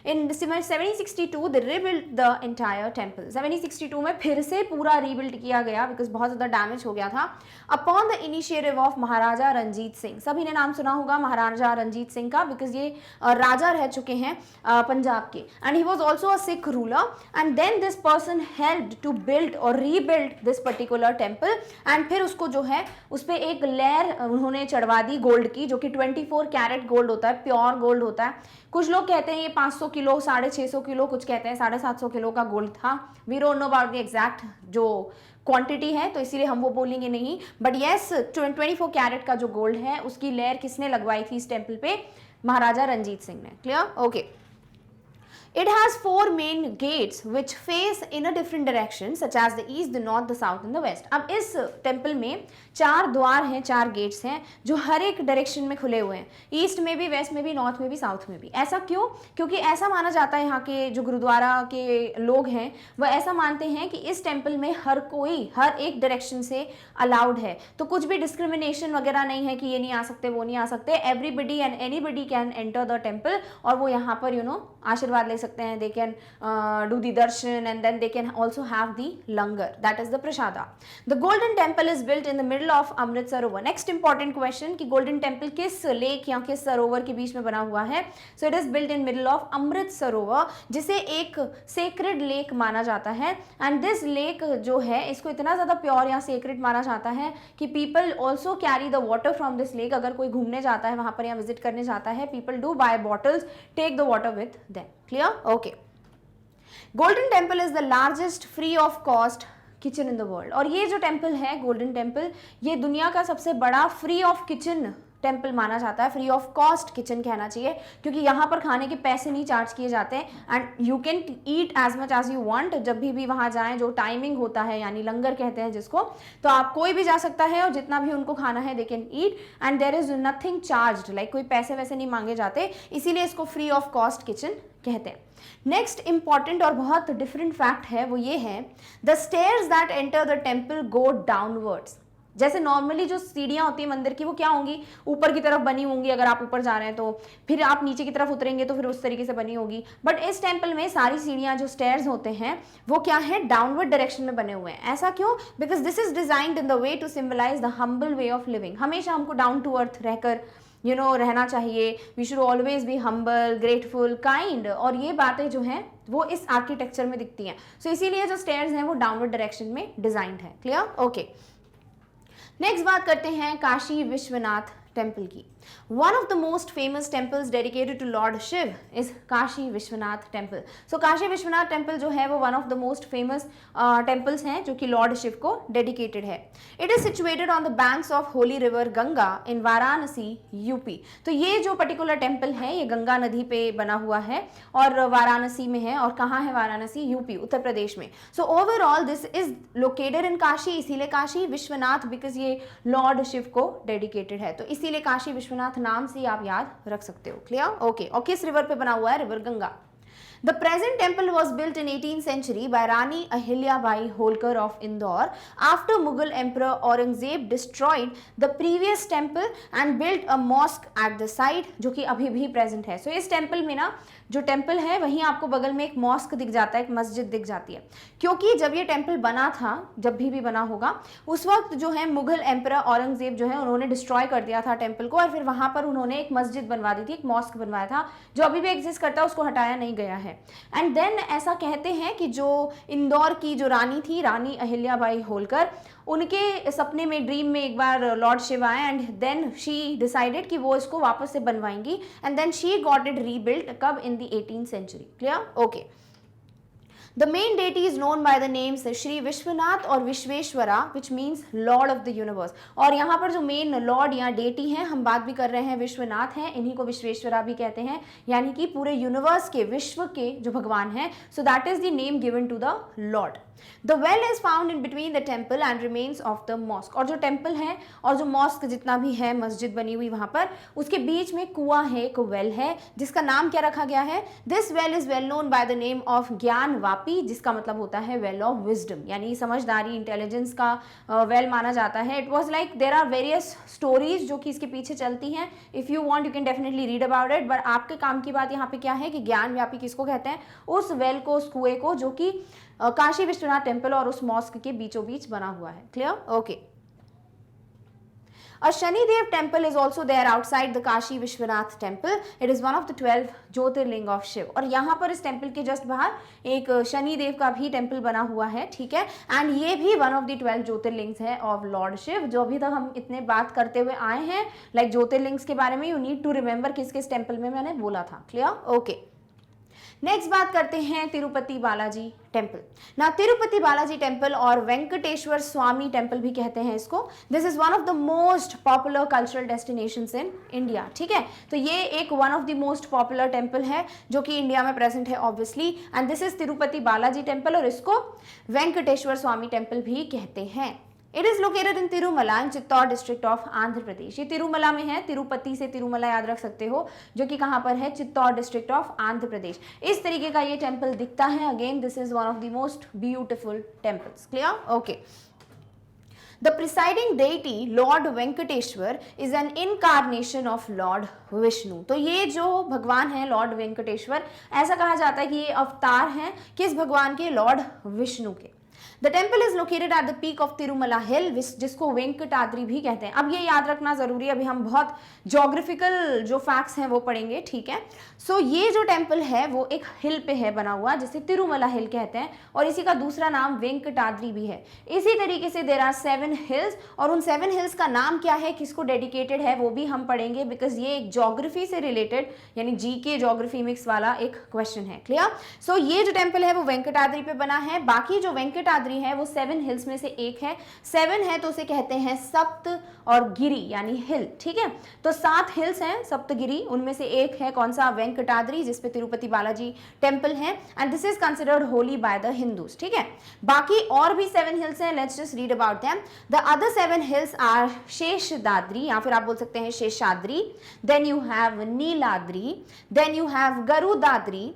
in 762 they rebuild the entire temple. 762 में फिर से पूरा रीबिल्ड किया गया बिकॉज बहुत ज़्यादा डैमेज हो गया था। अपॉन द इनिशिएटिव ऑफ महाराजा रंजीत सिंह, सभी ने नाम सुना होगा महाराजा रंजीत सिंह का बिकॉज ये राजा रह चुके हैं पंजाब के, and he was also a Sikh ruler, and then this person helped to build और rebuild this particular temple, and फिर उसको जो है उस पर एक लेयर उन्होंने चढ़वा दी गोल्ड की, जो कि 24 कैरेट गोल्ड होता है, प्योर गोल्ड होता है। कुछ लोग कहते हैं ये 500 किलो, 650 किलो, कुछ कहते हैं 750 किलो का गोल्ड था। We don't know about the exact जो क्वांटिटी है, तो इसीलिए हम वो बोलेंगे नहीं, बट येस 24 कैरेट का जो गोल्ड है उसकी लेयर किसने लगवाई थी इस टेम्पल पे? महाराजा रंजीत सिंह ने। Clear? Okay. It has 4 main gates which face in a different direction such as the east, the north, the south and the west. अब इस टेम्पल में 4 द्वार हैं, 4 गेट्स हैं जो हर एक डायरेक्शन में खुले हुए हैं, ईस्ट में भी, वेस्ट में भी, नॉर्थ में भी, साउथ में भी। ऐसा क्यों? क्योंकि ऐसा माना जाता है, यहाँ के जो गुरुद्वारा के लोग हैं वह ऐसा मानते हैं कि इस टेम्पल में हर कोई हर एक डायरेक्शन से अलाउड है, तो कुछ भी डिस्क्रिमिनेशन वगैरह नहीं है कि ये नहीं आ सकते, वो नहीं आ सकते। Everybody and anybody can enter the temple और वो यहाँ पर आशीर्वाद ले सकते हैं। They can do the darshan and then they can also have the langar, that is the prasada. The golden temple is built in the middle of Amrit Sarovar. Next important question कि गोल्डन टेम्पल किस लेक या किस सरोवर के बीच में बना हुआ है? So it is built in middle of Amrit सरोवर, जिसे एक सेक्रेड लेक माना जाता है। एंड दिस लेक जो है इसको इतना ज्यादा प्योर या सेक्रेड माना जाता है कि people also carry the water from this lake. अगर कोई घूमने जाता है वहां पर या विजिट करने जाता है, people do buy bottles, take the water with them. Clear? Okay. Golden temple is the largest free of cost kitchen in the world. और ये जो टेम्पल है गोल्डन टेम्पल, ये दुनिया का सबसे बड़ा फ्री ऑफ किचन टेम्पल माना जाता है। फ्री ऑफ कॉस्ट किचन कहना चाहिए, क्योंकि यहाँ पर खाने के पैसे नहीं चार्ज किए जाते हैं and you can eat as much as you want. जब भी वहाँ जाएं, जो टाइमिंग होता है यानी लंगर कहते हैं जिसको, तो आप कोई भी जा सकता है और जितना भी उनको खाना है they can eat and there is nothing charged, like कोई पैसे वैसे नहीं मांगे जाते, इसीलिए इसको फ्री ऑफ कॉस्ट किचन कहते हैं। नेक्स्ट इंपॉर्टेंट और बहुत डिफरेंट फैक्ट है वो ये है, the stairs that enter the temple go downwards. जैसे नॉर्मली जो सीढ़ियाँ होती है मंदिर की वो क्या होंगी? ऊपर की तरफ बनी होंगी, अगर आप ऊपर जा रहे हैं तो, फिर आप नीचे की तरफ उतरेंगे तो फिर उस तरीके से बनी होगी। बट इस टेम्पल में सारी सीढ़ियाँ जो स्टेयर्स होते हैं वो क्या है? डाउनवर्ड डायरेक्शन में बने हुए हैं। ऐसा क्यों? Because this is designed in the way to symbolise the humble way of living. हमेशा हमको डाउन टू अर्थ रहकर रहना चाहिए। We should always be humble, grateful, kind, और ये बातें जो हैं वो इस आर्किटेक्चर में दिखती हैं। सो इसीलिए जो स्टेयर्स हैं वो डाउनवर्ड डायरेक्शन में डिजाइंड है। क्लियर? ओके। नेक्स्ट बात करते हैं काशी विश्वनाथ टेम्पल की। One of the most famous temples dedicated to Lord Shiv is Kashi Vishwanath temple. So Kashi Vishwanath temple जो है वो one of the most famous temples हैं जो कि लॉर्ड शिव को डेडिकेटेड है। It is situated on the banks of Holi river Ganga in Varanasi UP. तो ये जो पर्टिकुलर टेम्पल है ये गंगा नदी पे बना हुआ है और वाराणसी में है। और कहाँ है वाराणसी? यूपी, उत्तर प्रदेश में। So overall this is located इन काशी, इसीलिए काशी विश्वनाथ, बिकॉज ये लॉर्ड शिव को डेडिकेटेड है, तो इसीलिए काशी विश्वनाथ नाम से आप याद रख सकते हो। क्लियर? ओके। और किस रिवर पे बना हुआ है? River Ganga. The present temple was built in 18th century by Rani Ahilyabai Holkar of Indore after Mughal Emperor Aurangzeb destroyed the previous temple and built a mosque at the site, जो कि अभी भी present है। So इस temple में ना जो टेम्पल है वहीं आपको बगल में एक मॉस्क दिख जाता है, एक मस्जिद दिख जाती है, क्योंकि जब ये टेम्पल बना था, जब भी बना होगा, उस वक्त जो है मुगल एम्परर औरंगजेब जो है उन्होंने डिस्ट्रॉय कर दिया था टेम्पल को और फिर वहां पर उन्होंने एक मस्जिद बनवा दी थी, एक मॉस्क बनवाया था, जो अभी भी एग्जिस्ट करता है, उसको हटाया नहीं गया है। एंड देन ऐसा कहते हैं कि जो इंदौर की जो रानी थी, रानी अहिल्याबाई होलकर, उनके सपने में, ड्रीम में एक बार लॉर्ड शिव आए एंड देन शी डिसाइडेड कि वो इसको वापस से बनवाएंगी and then she got it rebuilt. कब? In the 18th century। Clear? Okay. The main deity is known by the names Shri Vishwanath और Vishweshwara, which means Lord of the universe। और यहाँ पर जो मेन लॉर्ड या डेटी हैं, हम बात भी कर रहे हैं, विश्वनाथ हैं, इन्हीं को विश्वेश्वरा भी कहते हैं, यानी कि पूरे यूनिवर्स के, विश्व के जो भगवान हैं। So that is the name given to the lord. The well is found in between the temple and remains of the mosque, और जो टेम्पल है और जो मॉस्क जितना भी है, मस्जिद बनी हुई वहां पर, उसके बीच में कुआं है, एक वेल है, जिसका नाम क्या रखा गया है? This well is well known by the name of ज्ञान वापी, जिसका मतलब होता है वेल ऑफ विजडम, यानी समझदारी, इंटेलिजेंस का वेल माना जाता है। It was like there are various stories जो कि इसके पीछे चलती हैं। If you want you can definitely read about it, but आपके काम की बात यहाँ पे क्या है कि ज्ञान व्यापी किसको कहते हैं? उस वेल को, उस कुएं को, जो कि काशी विश्वनाथ टेम्पल और उस मॉस्क के बीचों बीच बना हुआ है। Clear? Okay. A Shanidev temple is also there outside the Kashi Vishwanath temple. It is one of the 12 jyotirling of Shiv, और यहाँ पर इस टेम्पल के जस्ट बाहर एक शनिदेव का भी टेम्पल बना हुआ है, ठीक है। एंड ये भी वन ऑफ द 12 ज्योतिर्लिंग्स है ऑफ लॉर्ड शिव, जो अभी तक हम इतने बात करते हुए आए हैं लाइक ज्योतिर्लिंग्स के बारे में। यू नीड टू रिमेंबर किस किस टेम्पल में मैंने बोला था। क्लियर? ओके। नेक्स्ट बात करते हैं तिरुपति बालाजी टेम्पल। ना तिरुपति बालाजी टेम्पल और वेंकटेश्वर स्वामी टेम्पल भी कहते हैं इसको। This is one of the most popular cultural destinations in India, ठीक है। तो ये एक one of the most popular temple है जो कि इंडिया में प्रेजेंट है obviously, and this is Tirupati Balaji temple, और इसको वेंकटेश्वर स्वामी टेम्पल भी कहते हैं। It is located in Tirumala in Chittoor district of Andhra Pradesh. ये तिरुमला में है, तिरुपति से तिरुमला याद रख सकते हो, जो कि कहाँ पर है? चित्तौड़ डिस्ट्रिक्ट ऑफ आंध्र प्रदेश। इस तरीके का ये टेम्पल दिखता है। Again this is one of the most beautiful temples. Clear? Okay. The presiding deity Lord Venkateshwar is an incarnation of Lord Vishnu. तो ये जो भगवान है लॉर्ड वेंकटेश्वर, ऐसा कहा जाता है कि ये अवतार हैं किस भगवान के? लॉर्ड विष्णु के। The temple is located at the peak of Tirumala hill, जिसको वेंकटाद्रि भी कहते हैं। अब ये याद रखना जरूरी है, अभी हम बहुत जोग्राफिकल जो फैक्ट्स हैं वो पढ़ेंगे, ठीक है। सो ये जो टेम्पल है वो एक हिल पे है बना हुआ, जिसे तिरुमला हिल कहते हैं, और इसी का दूसरा नाम वेंकटाद्रि भी है। इसी तरीके से देर आर 7 हिल्स, और उन 7 हिल्स का नाम क्या है, किसको डेडिकेटेड है, वो भी हम पढ़ेंगे, बिकॉज ये एक जोग्राफी से रिलेटेड यानी जीके जोग्राफी मिक्स वाला एक क्वेश्चन है। क्लियर? सो ये जो टेम्पल है वो वेंकटाद्रि पे बना है। बाकी जो वेंकटाद्रि है वो 7 हिल्स में से एक है। 7 है तो उसे कहते हैं सप्त और गिरी यानी हिल, ठीक है। तो 7 हिल्स हैं सप्तगिरी, उनमें से एक है कौन सा? वेंकटाद्रि, जिसपे तिरुपति बालाजी टेम्पल है, and this is considered holy by the Hindus, ठीक है। बाकी और भी 7 हिल्स हैं, let's just read about them. The other 7 hills are Sheshadri, या फिर आप बोल सकते हैं Sheshadri, then you have Neeladri, then you have Garudadri,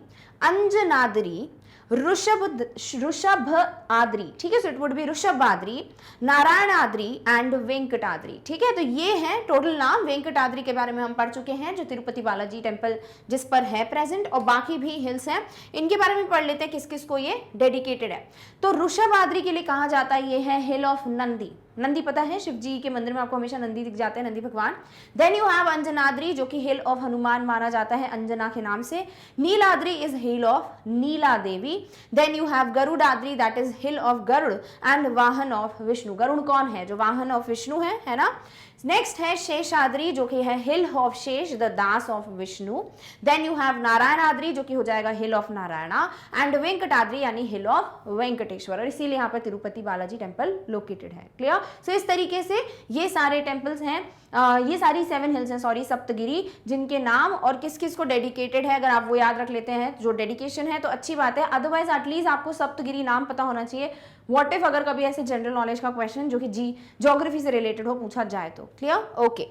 Anjanadri, Rishabh Adri, ठीक है। So it would be Rishabhadri, Narayanadri and Venkatadri, ठीक है। तो ये है टोटल नाम। वेंकटाद्री के बारे में हम पढ़ चुके हैं, जो तिरुपति बालाजी टेम्पल जिस पर है प्रेजेंट, और बाकी भी हिल्स हैं, इनके बारे में पढ़ लेते हैं किस किस को ये डेडिकेटेड है। तो ऋषभाद्री के लिए कहा जाता है ये है हिल ऑफ नंदी। नंदी पता है, शिव जी के मंदिर में आपको हमेशा नंदी दिख जाते हैं, नंदी भगवान। देन यू हैव अंजनाद्री, जो कि हिल ऑफ हनुमान माना जाता है अंजना के नाम से। Neeladri is hill of Neela Devi. Then you have Garudadri, that is hill of Garuda and vahan of Vishnu. Garuda कौन है? जो वाहन ऑफ विष्णु है ना। नेक्स्ट है शेषाद्री, जो कि है hill of Shesh, the das of Vishnu. Then you have Narayanadri, जो कि हो जाएगा hill of Narayana, and Venkatadri यानी हिल ऑफ वेंकटेश्वर, और इसीलिए यहाँ पर तिरुपति बालाजी टेम्पल लोकेटेड है। क्लियर? सो इस तरीके से ये सारे टेम्पल्स हैं, ये सारी 7 हिल्स हैं, सॉरी सप्तगिरी, जिनके नाम और किस किस को डेडिकेटेड है, अगर आप वो याद रख लेते हैं जो डेडिकेशन है तो अच्छी बात है। अदरवाइज एटलीस्ट आपको सप्तगिरी नाम पता होना चाहिए। व्हाट इफ अगर कभी ऐसे जनरल नॉलेज का क्वेश्चन जो कि ज्योग्राफी से रिलेटेड हो पूछा जाए तो। Clear? Okay.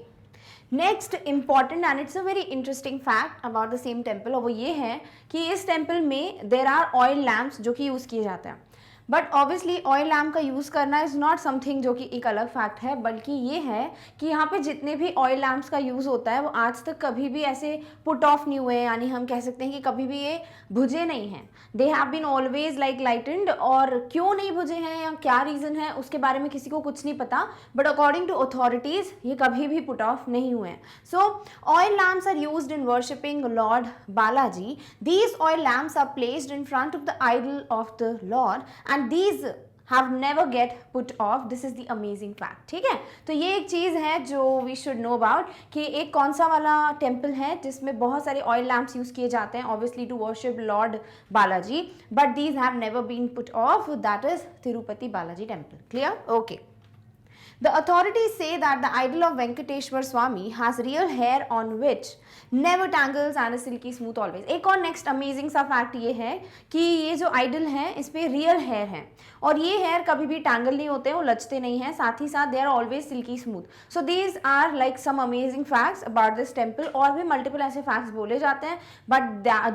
Next important and it's a very interesting fact about the same temple, और वो ये है कि इस टेम्पल में देर आर ऑयल लैम्प्स जो कि यूज किए जाते हैं। बट ऑब्वियसली ऑयल लैम्प का यूज़ करना इज़ नॉट समथिंग जो कि एक अलग फैक्ट है, बल्कि ये है कि यहाँ पे जितने भी ऑयल लैम्प्स का यूज़ होता है वो आज तक कभी भी ऐसे पुट ऑफ नहीं हुए, यानी हम कह सकते हैं कि कभी भी ये बुझे नहीं हैं। They have been always like lightened, और क्यों नहीं बुझे हैं या क्या रीज़न है उसके बारे में किसी को कुछ नहीं पता, बट अकॉर्डिंग टू अथॉरिटीज़ ये कभी भी पुट ऑफ नहीं हुए हैं। So oil lamps are used in worshipping lord Balaji. These oil lamps are placed in front of the idol of the lord and these have never get put off. This is the amazing fact, ठीक है। तो ये एक चीज़ है जो we should know about कि एक कौन सा वाला टेम्पल है जिसमें बहुत सारे ऑयल लैम्प्स यूज़ किए जाते हैं obviously to worship Lord Balaji, but these have never been put off. That is Tirupati Balaji temple. Clear? Okay. The authorities say that the idol of Venkateshwar Swami has real hair on which never tangles and is silky smooth always. एक और नेक्स्ट अमेजिंग सा फैक्ट ये है कि ये जो आइडल है इस पे रियल हेयर है और ये हेयर कभी भी टैंगल नहीं होते, वो लचते नहीं हैं, साथ ही साथ they are always silky smooth. So these are like some amazing facts about this temple. और भी मल्टीपल ऐसे फैक्ट्स बोले जाते हैं but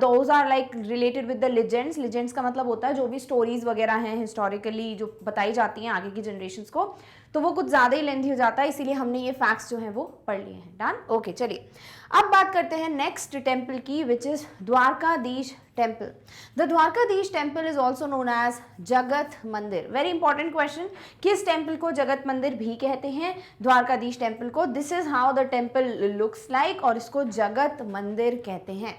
those are like related with the legends. Legends का मतलब होता है जो भी स्टोरीज वगैरह हैं हिस्टोरिकली जो बताई जाती हैं आगे की जनरेशंस को, तो वो कुछ ज़्यादा ही लेंथी हो जाता है, इसीलिए हमने ये फैक्ट्स जो हैं वो पढ़ लिए हैं. डन. ओके, चलिए अब बात करते हैं नेक्स्ट टेम्पल की, which is Dwarkadhish temple. The Dwarkadhish temple is also known as Jagat Mandir. Very important question, किस टेम्पल को जगत मंदिर भी कहते हैं? द्वारकाधीश टेम्पल को. This is how the temple looks like और इसको जगत मंदिर कहते हैं.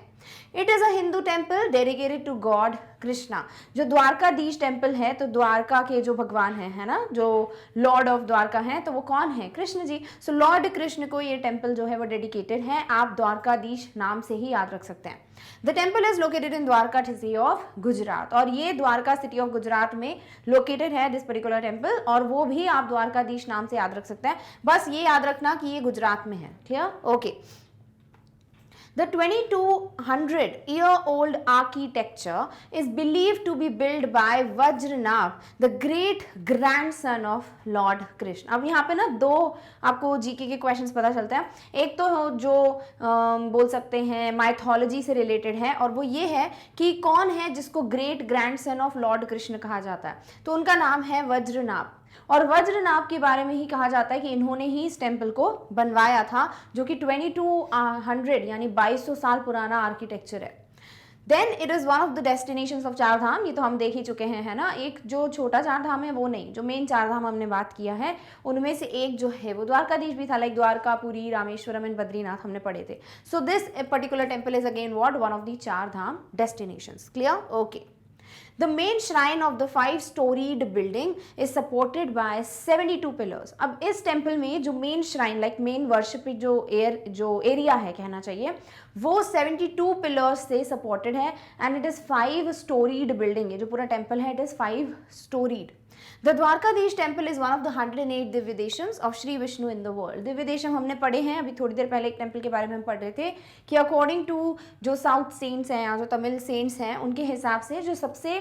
It is a Hindu temple dedicated to god Krishna. जो द्वारकाधीश टेम्पल है तो द्वारका के जो भगवान हैं, है ना, जो लॉर्ड ऑफ द्वारका हैं, तो वो कौन है? कृष्ण जी. सो लॉर्ड कृष्ण को ये टेम्पल जो है वो डेडिकेटेड है. आप द्वारकाधीश नाम से ही याद रख सकते हैं. The temple is located in Dwarka city of Gujarat. और ये द्वारका सिटी ऑफ गुजरात में लोकेटेड है दिस पर्टिकुलर टेम्पल, और वो भी आप द्वारकाधीश नाम से याद रख सकते हैं. बस ये याद रखना कि ये गुजरात में है. Clear? Okay. The 2200-year-old architecture is believed to be built by Vajranath, the great grandson of Lord Krishna. अब यहाँ पे ना दो आपको जीके के क्वेश्चंस पता चलते हैं. एक तो जो बोल सकते हैं माइथोलॉजी से रिलेटेड है, और वो ये है कि कौन है जिसको great grandson of Lord Krishna कहा जाता है. तो उनका नाम है वज्रनाभ. और वज्रनाभ के बारे में ही कहा जाता है कि इन्होंने ही इस टेम्पल को बनवाया था, जो कि 2200 यानी 2200 साल पुराना आर्किटेक्चर है. Then it is one of the destinations of Char Dham. ये तो हम देख ही चुके हैं, है ना. एक जो छोटा चार धाम है वो नहीं, जो मेन चार धाम हमने बात किया है उनमें से एक जो है वो द्वारकाधीश भी था, लाइक द्वारका, पुरी, रामेश्वरम एंड बद्रीनाथ हमने पढ़े थे. So this particular temple is again what? One of the char dham destinations. Clear? Okay. The main shrine of the 5-storied building is supported by 72 pillars. अब इस टेम्पल में जो main shrine like main worship जो एरिया है कहना चाहिए, वो 72 पिलर्स से सपोर्टेड है and it is 5-storied building है. जो पूरा टेम्पल है it is 5-storied. The Dwarkadhish temple is one of the 108 Divya देशम्स of Shri Vishnu in the world. Divya Desam हमने पढ़े हैं, अभी थोड़ी देर पहले एक टेम्पल के बारे में हम पढ़ रहे थे कि अकॉर्डिंग टू जो साउथ सेंट्स हैं या जो तमिल सेंट्स हैं उनके हिसाब से जो सबसे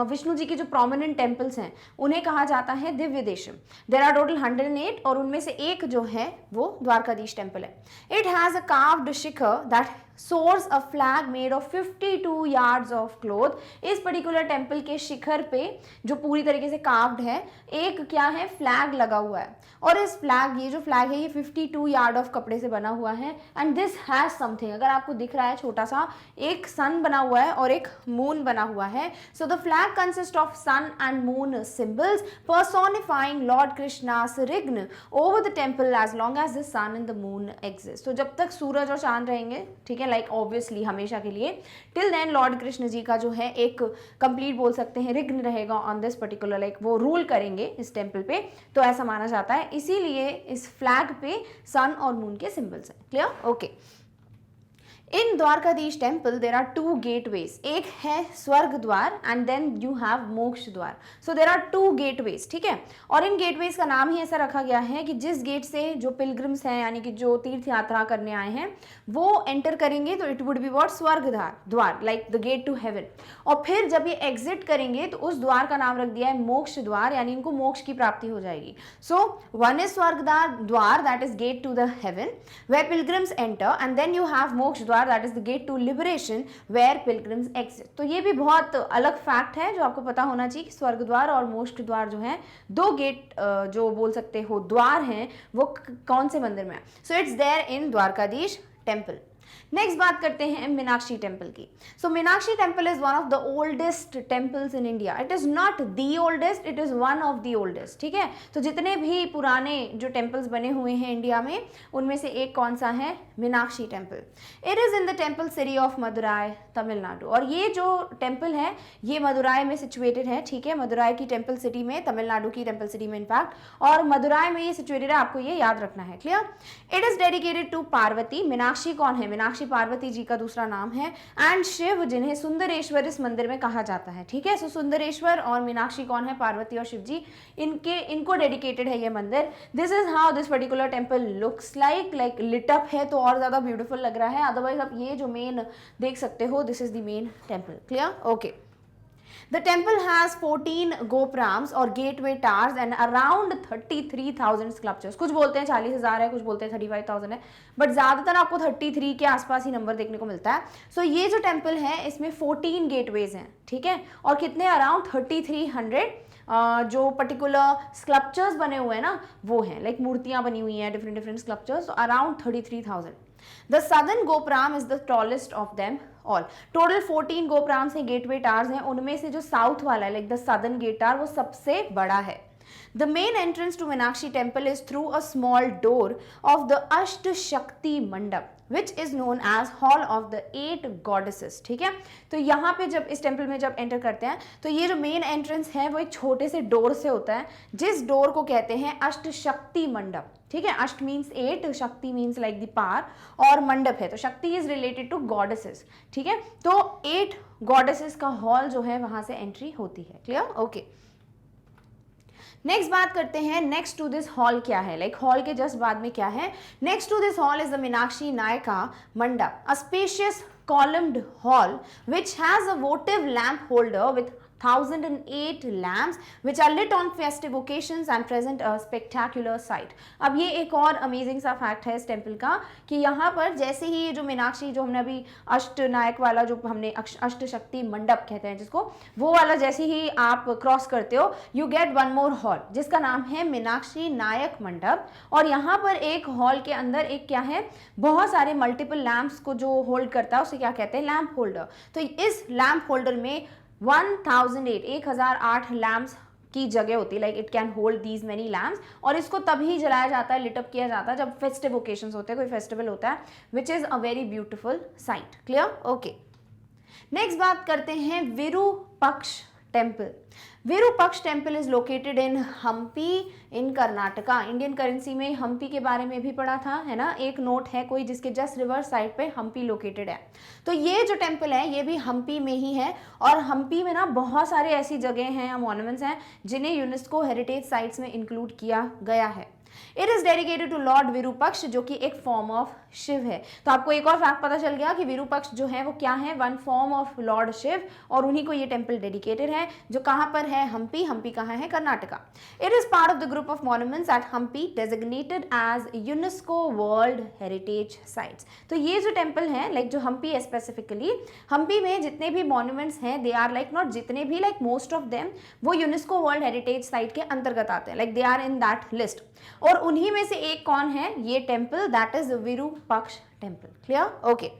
विष्णु जी के जो प्रोमिनेंट टेम्पल्स हैं उन्हें कहा जाता है Divya Desam. There are total 108 और उनमें से एक जो है वो द्वारकाधीश टेम्पल है. It has a carved Shikhar that source a flag made of 52 yards of cloth. इस पर्टिकुलर टेम्पल के शिखर पे जो पूरी तरीके से कार्व्ड है एक क्या है? फ्लैग लगा हुआ है. और इस फ्लैग, ये जो फ्लैग है ये 52 यार्ड ऑफ कपड़े से बना हुआ है. एंड दिस हैज समथिंग, अगर आपको दिख रहा है छोटा सा एक सन बना हुआ है और एक मून बना हुआ है. So the flag consist of sun and moon symbols personifying lord Krishna's reign over the temple as long as the sun and the moon exist. तो जब तक सूरज और चांद रहेंगे, ठीक है, लाइक ऑब्वियसली हमेशा के लिए, till then Lord Krishna ji का जो है एक कंप्लीट बोल सकते हैं रिग्न रहेगा ऑन दिस पर्टिकुलर, लाइक वो रूल करेंगे इस टेम्पल पे. तो ऐसा माना जाता है, इसीलिए इस फ्लैग पे सन और मून के सिंबल्स हैं. Clear? Okay. In Dwarkadhish temple there are 2 gateways. एक है स्वर्ग द्वार and then you have Moksha द्वार. सो देर आर 2 गेटवेज. ठीक है, और इन गेटवेज का नाम ही ऐसा रखा गया है कि जिस गेट से जो पिलग्रिम्स हैं यानी कि जो तीर्थ यात्रा करने आए हैं वो एंटर करेंगे तो it would B what? Swarg Dwar, like the gate to heaven. और फिर जब ये एग्जिट करेंगे तो उस द्वार का नाम रख दिया है मोक्ष द्वार, यानी इनको मोक्ष की प्राप्ति हो जाएगी. So one is Swarg Dwar that is gate to the heaven where pilgrims enter, and then you have Moksha Dwar that is the gate to liberation where pilgrims exit. तो ये भी बहुत अलग फैक्ट है जो आपको पता होना चाहिए कि स्वर्ग द्वार और मोक्ष द्वार जो है 2 गेट जो बोल सकते हो द्वार हैं वो कौन से मंदिर में है. So it's there in Dwarkadhish temple. Next बात करते हैं मीनाक्षी टेम्पल की. So Meenakshi temple is one of the oldest temples in India. It is not the oldest, it is one of the oldest. ठीक है, तो जितने भी पुराने जो टेम्पल्स बने हुए हैं इंडिया में उनमें से एक कौन सा है? Meenakshi temple. It is in the temple city of Madurai, Tamil Nadu. और ये जो टेम्पल है ये मदुराई में सिचुएटेड है. ठीक है, मदुराई की टेम्पल सिटी में, तमिलनाडु की टेम्पल सिटी में इनफैक्ट, और मदुराई में ये सिचुएटेड है, आपको ये याद रखना है. Clear? It is dedicated to Parvati. Meenakshi कौन है? मीनाक्षी पार्वती जी का दूसरा नाम है, एंड शिव जिन्हें सुंदरेश्वर इस मंदिर में कहा जाता है, ठीक है। सो सुंदरेश्वर और मीनाक्षी कौन है, पार्वती और शिव जी, इनको डेडिकेटेड है ये मंदिर। This is how this particular temple looks like lit up है तो और ज्यादा ब्यूटीफुल लग रहा है, अदरवाइज आप ये जो मेन देख सकते हो, this is the main temple, clear, okay. The temple has 14 gopurams और gateway towers and around 33,000 sculptures। कुछ बोलते हैं 40,000 है, कुछ बोलते हैं 35,000 है, बट ज़्यादातर आपको 33 के आसपास ही नंबर देखने को मिलता है। सो ये जो टेम्पल है इसमें 14 गेटवेज हैं, ठीक है, और कितने, अराउंड 3300 जो पर्टिकुलर स्कल्पचर्स बने हुए हैं ना वो हैं, लाइक मूर्तियाँ बनी हुई हैं, different different sculptures, around 33,000। The southern Gopuram is the tallest of them all। Total 14 गोपुराम्स हैं, गेटवे टावर्स हैं, उनमें से जो साउथ वाला है, like the southern gate tower, वो सबसे बड़ा है। The main entrance to Meenakshi temple is through a small door of the Ashtashakti Mandap, which is known as Hall of the 8 Goddesses, ठीक है। तो यहाँ पे जब इस टेम्पल में जब एंटर करते हैं तो ये जो मेन एंट्रेंस है वो एक छोटे से डोर से होता है, जिस डोर को कहते हैं अष्टशक्ति मंडप, ठीक है। अष्ट मीन्स 8, शक्ति मीन्स लाइक द पावर, और मंडप है तो शक्ति इज रिलेटेड टू गॉडेसेस, ठीक है। तो 8 गॉडेसेस का हॉल जो है वहां से एंट्री होती है, क्लियर, ओके। नेक्स्ट बात करते हैं, नेक्स्ट टू दिस हॉल क्या है, लाइक हॉल के जस्ट बाद में क्या है। Next to this hall is the Meenakshi Nayaka Mandapa, a spacious columned hall which has a votive lamp holder with 1008 lamps which are lit on festive occasions and present a spectacular sight। अब ये एक और अमेजिंग सा फैक्ट है इस टेम्पल का कि यहाँ पर जैसे ही ये जो मीनाक्षी, जो हमने अभी अष्टनायक वाला, जो हमने अष्टशक्ति मंडप कहते हैं जिसको, वो वाला जैसे ही आप क्रॉस करते हो you get one more hall जिसका नाम है मीनाक्षी नायक मंडप। और यहाँ पर एक हॉल के अंदर एक क्या है, बहुत सारे मल्टीपल लैम्प्स को जो होल्ड करता है उसे क्या कहते हैं, लैम्प होल्डर। तो इस लैम्प होल्डर में 1008 लैम्प्स की जगह होती है, like it can hold these many lamps, और इसको तभी जलाया जाता है, लिटअप किया जाता है जब फेस्टिव ओकेशंस होते हैं, कोई फेस्टिवल होता है, which is a very beautiful sight, clear, okay. Next बात करते हैं Virupaksha temple. Virupaksha temple is located in Hampi in Karnataka. Indian currency में हम्पी के बारे में भी पढ़ा था, है ना, एक नोट है कोई जिसके जस्ट रिवर्स साइड पे हम्पी लोकेटेड है। तो ये जो टेम्पल है ये भी हम्पी में ही है, और हम्पी में ना बहुत सारे ऐसी जगह हैं या मॉन्यूमेंट्स हैं जिन्हें यूनेस्को हेरिटेज साइट्स में इंक्लूड किया गया है। It is dedicated to lord Virupaksha जो कि एक फॉर्म ऑफ शिव है। तो आपको एक और फैक्ट पता चल गया कि विरूपक्ष जो है वो क्या है, one form of lord Shiv, और उन्हीं को ये टेम्पल डेडिकेटेड है, जो कहाँ पर है, हम्पी। हम्पी कहाँ है, Karnataka. It is part of the group of monuments at Hampi designated as UNESCO world heritage sites. तो ये जो टेम्पल है, लाइक जो हम्पी है स्पेसिफिकली, हम्पी में जितने भी मॉन्यूमेंट्स हैं दे आर लाइक, नॉट जितने भी, लाइक मोस्ट ऑफ देम वो यूनेस्को वर्ल्ड हेरिटेज साइट के अंतर्गत आते हैं, like they are in that list. और उन्हीं में से एक कौन है, ये temple, that is Virupaksha temple, clear, okay.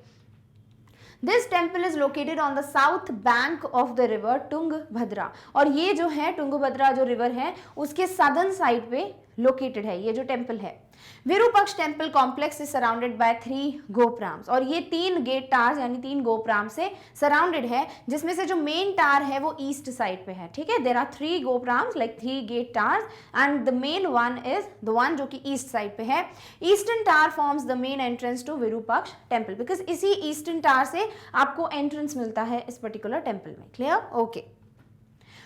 This temple is located on the south bank of the river Tungabhadra, और ये जो है तुंगभद्रा जो रिवर है उसके सदर्न साइड पे लोकेटेड है ये जो टेम्पल है। Virupaksha temple complex is surrounded by 3 गोपुराम्स, और ये 3 गेट टावर्स यानी 3 गोपुराम से सराउंडेड है, जिसमें से जो मेन टावर है वो ईस्ट साइड पे है, ठीक है। There are 3 gopurams like 3 gate towers and the main one is the one जो कि ईस्ट साइड पे है। Eastern tower forms the main entrance to Virupaksha temple, because इसी ईस्टर्न टावर से आपको एंट्रेंस मिलता है इस पर्टिकुलर टेम्पल में, clear, okay.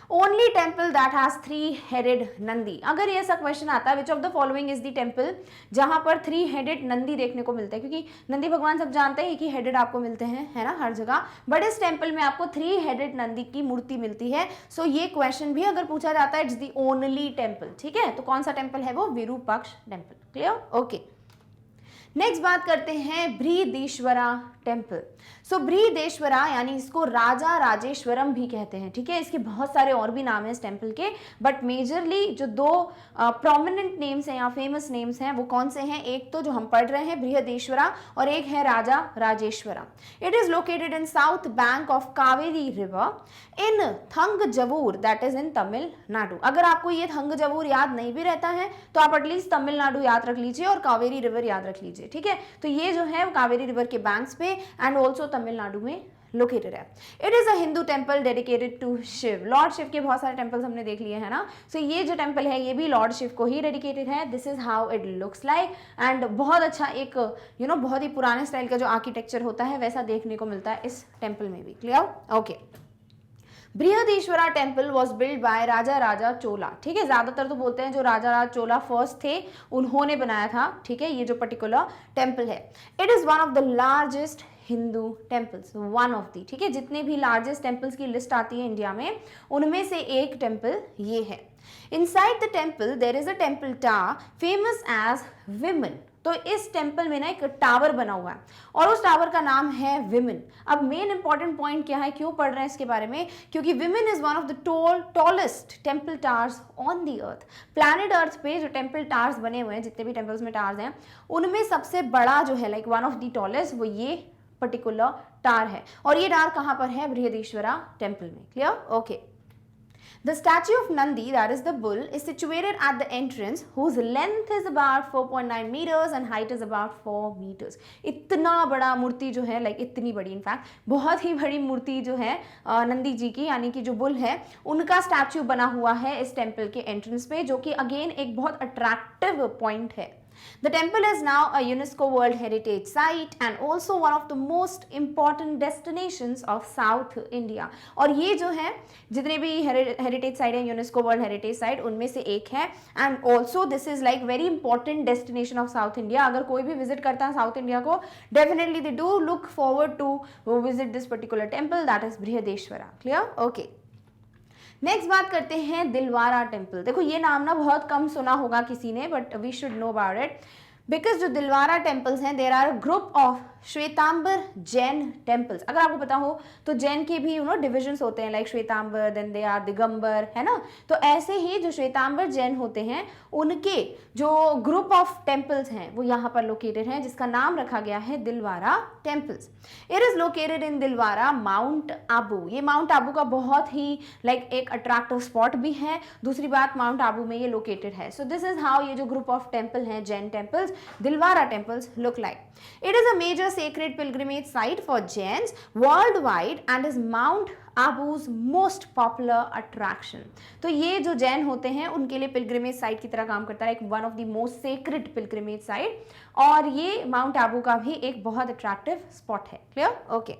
Only temple that has 3-headed Nandi. अगर ये ऐसा क्वेश्चन आता है which of the following is the temple जहां पर 3-headed नंदी देखने को मिलते हैं, क्योंकि नंदी भगवान सब जानते हैं कि हेडेड आपको मिलते हैं, है ना, हर जगह, बट इस टेम्पल में आपको 3-headed नंदी की मूर्ति मिलती है। सो ये क्वेश्चन भी अगर पूछा जाता है, इट्स द ओनली टेम्पल, ठीक है। तो कौन सा टेम्पल है वो, Virupaksha temple, clear, okay. Next बात करते हैं बृहदीश्वरा टेम्पल। सो बृहदेश्वरा यानी इसको राजा राजेश्वरम भी कहते हैं, ठीक है। इसके बहुत सारे और भी नाम हैं इस टेम्पल के, बट मेजरली जो 2 प्रोमिनेंट नेम्स हैं या फेमस नेम्स हैं वो कौन से हैं, एक तो जो हम पढ़ रहे हैं बृहदेश्वरा, और एक है Raja Rajeshwara. It is located in south bank of Kaveri river in Thanjavur, that is in Tamil Nadu. अगर आपको ये थंगजवूर याद नहीं भी रहता है तो आप एटलीस्ट तमिलनाडु याद रख लीजिए और कावेरी रिवर याद रख लीजिए, ठीक है। तो ये जो है कावेरी रिवर के बैंक्स पे एंड ऑल्सो तमिलनाडु में लोकेटेड है। It is a Hindu temple dedicated to Shiva. Lord Shiva के बहुत सारे टेम्पल्स हमने देख लिए हैं ना, सो ये जो टेम्पल है ये भी लॉर्ड शिव को ही डेडिकेटेड है। This is how it looks like and बहुत अच्छा एक बहुत ही पुराने स्टाइल का जो आर्किटेक्चर होता है वैसा देखने को मिलता है इस टेम्पल में भी। Clear? Okay. Brihadeeswara temple was build by Raja Raja Chola. ठीक है, ज्यादातर तो बोलते हैं जो राजा राजा चोला फर्स्ट थे उन्होंने बनाया था। ठीक है, ये जो पर्टिकुलर टेम्पल है, it is one of the largest Hindu temples, one of the. ठीक है, जितने भी लार्जेस्ट टेम्पल्स की लिस्ट आती है इंडिया में उनमें से एक टेम्पल ये है। Inside the temple there is a temple tower famous as Vimana. तो इस टेम्पल में ना एक टावर बना हुआ है और उस टावर का नाम है विमेन। अब मेन इंपॉर्टेंट पॉइंट क्या है, क्यों पढ़ रहे हैं इसके बारे में, क्योंकि vimana is one of the tallest temple towers on the earth. Planet earth पे जो टेम्पल टावर्स बने हुए हैं, जितने भी टेम्पल्स में टावर्स हैं, उनमें सबसे बड़ा जो है like one of the tallest वो ये पर्टिकुलर टावर है। और ये टावर कहाँ पर है? बृहदीश्वरा टेम्पल में। Clear? Okay. The statue of Nandi, that is the bull, is situated at the entrance, whose length is about 4.9 meters and height is about 4 meters. इतना बड़ा मूर्ति जो है, लाइक इतनी बड़ी, इनफैक्ट बहुत ही बड़ी मूर्ति जो है नंदी जी की, यानी कि जो बुल है उनका स्टैच्यू बना हुआ है इस टेम्पल के एंट्रेंस पे, जो कि अगेन एक बहुत अट्रैक्टिव पॉइंट है। The temple is now a UNESCO World Heritage Site and also one of the most important destinations of South India. और ये जो है जितने भी हेरिटेज साइट है, यूनेस्को वर्ल्ड हेरिटेज साइट, उनमें से एक है। And also this is like very important destination of south India. अगर कोई भी विजिट करता है साउथ इंडिया को, definitely they do look forward to visit this particular temple, that is Brihadeeswara. Clear? Okay. Next बात करते हैं दिलवारा टेम्पल। देखो ये नाम ना बहुत कम सुना होगा किसी ने, but we should know about it because जो दिलवारा टेम्पल्स हैं there are group of Shwetambar Jain temples. अगर आपको पता हो तो जैन के भी डिविजन्स होते हैं, like Shwetambar, then they are Digambar, है ना। तो ऐसे ही जो श्वेतांबर जैन होते हैं उनके जो ग्रुप ऑफ टेम्पल्स हैं वो यहाँ पर लोकेटेड हैं, जिसका नाम रखा गया है Dilwara temples. It is located in Dilwara mount Abu. ये माउंट आबू का बहुत ही लाइक एक अट्रैक्टिव स्पॉट भी है। दूसरी बात, माउंट आबू में ये लोकेटेड है। सो दिस इज हाउ ये जो ग्रुप ऑफ टेम्पल हैं Jain temples, Dilwara temples look like. It is a major sacred pilgrimage site for Jains worldwide and is Mount Abu's most popular attraction. तो ये जो जैन होते हैं उनके लिए पिलग्रिमेज साइट की तरह काम करता है, एक one of the most sacred pilgrimage site, और ये माउंट आबू का भी एक बहुत अट्रैक्टिव स्पॉट है। Clear? Okay.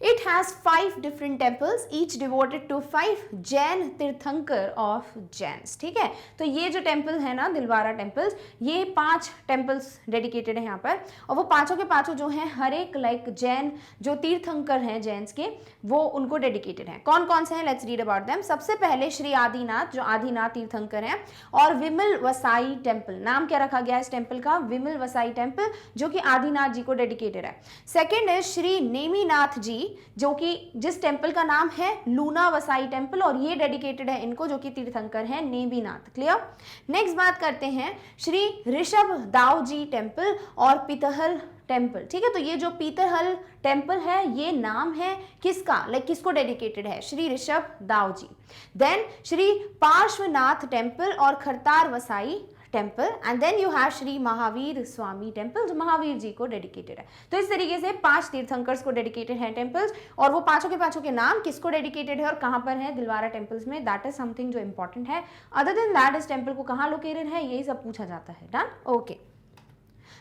It has 5 different temples, each devoted to 5 Jain तीर्थंकर ऑफ जैन्स। ठीक है, तो ये जो टेम्पल है ना दिलवारा टेम्पल्स, ये 5 टेम्पल्स डेडिकेटेड है यहाँ पर, और वो पांचों के पांचों जो हैं हर एक लाइक जैन जो तीर्थंकर हैं जैन्स के, वो उनको डेडिकेटेड हैं। कौन कौन से हैं? Let's read about them. सबसे पहले श्री आदिनाथ, जो आदिनाथ तीर्थंकर हैं, और विमल वसाई टेम्पल। नाम क्या रखा गया इस टेम्पल का? विमल वसाई टेम्पल, जो कि आदिनाथ जी को डेडिकेटेड है। सेकेंड है श्री नेमीनाथ जी, जो कि जिस टेम्पल का नाम है लूना वसाई टेम्पल, और ये डेडिकेटेड है इनको, जो कि तीर्थंकर हैं नेमीनाथ। क्लियर? नेक्स्ट बात करते हैं श्री ऋषभ दाव जी टेम्पल और पीतहल टेम्पल। ठीक है, तो ये जो पीतहल टेम्पल है ये नाम है किसका, लाइक किसको डेडिकेटेड है? श्री ऋषभ दाव जी। देन श्री पार्श्वनाथ टेम्पल और Khartar Vasahi temple, and then you have Shri Mahavir Swami temple, जो महावीर जी को डेडिकेटेड है। तो इस तरीके से 5 तीर्थंकर्स को डेडिकेटेड हैं टेम्पल्स, और वो पांचों के पांचों के नाम किसको डेडिकेटेड है और कहां पर है? दिलवारा टेम्पल्स में। दैट इज समथिंग जो इंपॉर्टेंट है। अदर देन दैट इस टेम्पल को कहां लोकेटेड है, यही सब पूछा जाता है। Done? Okay.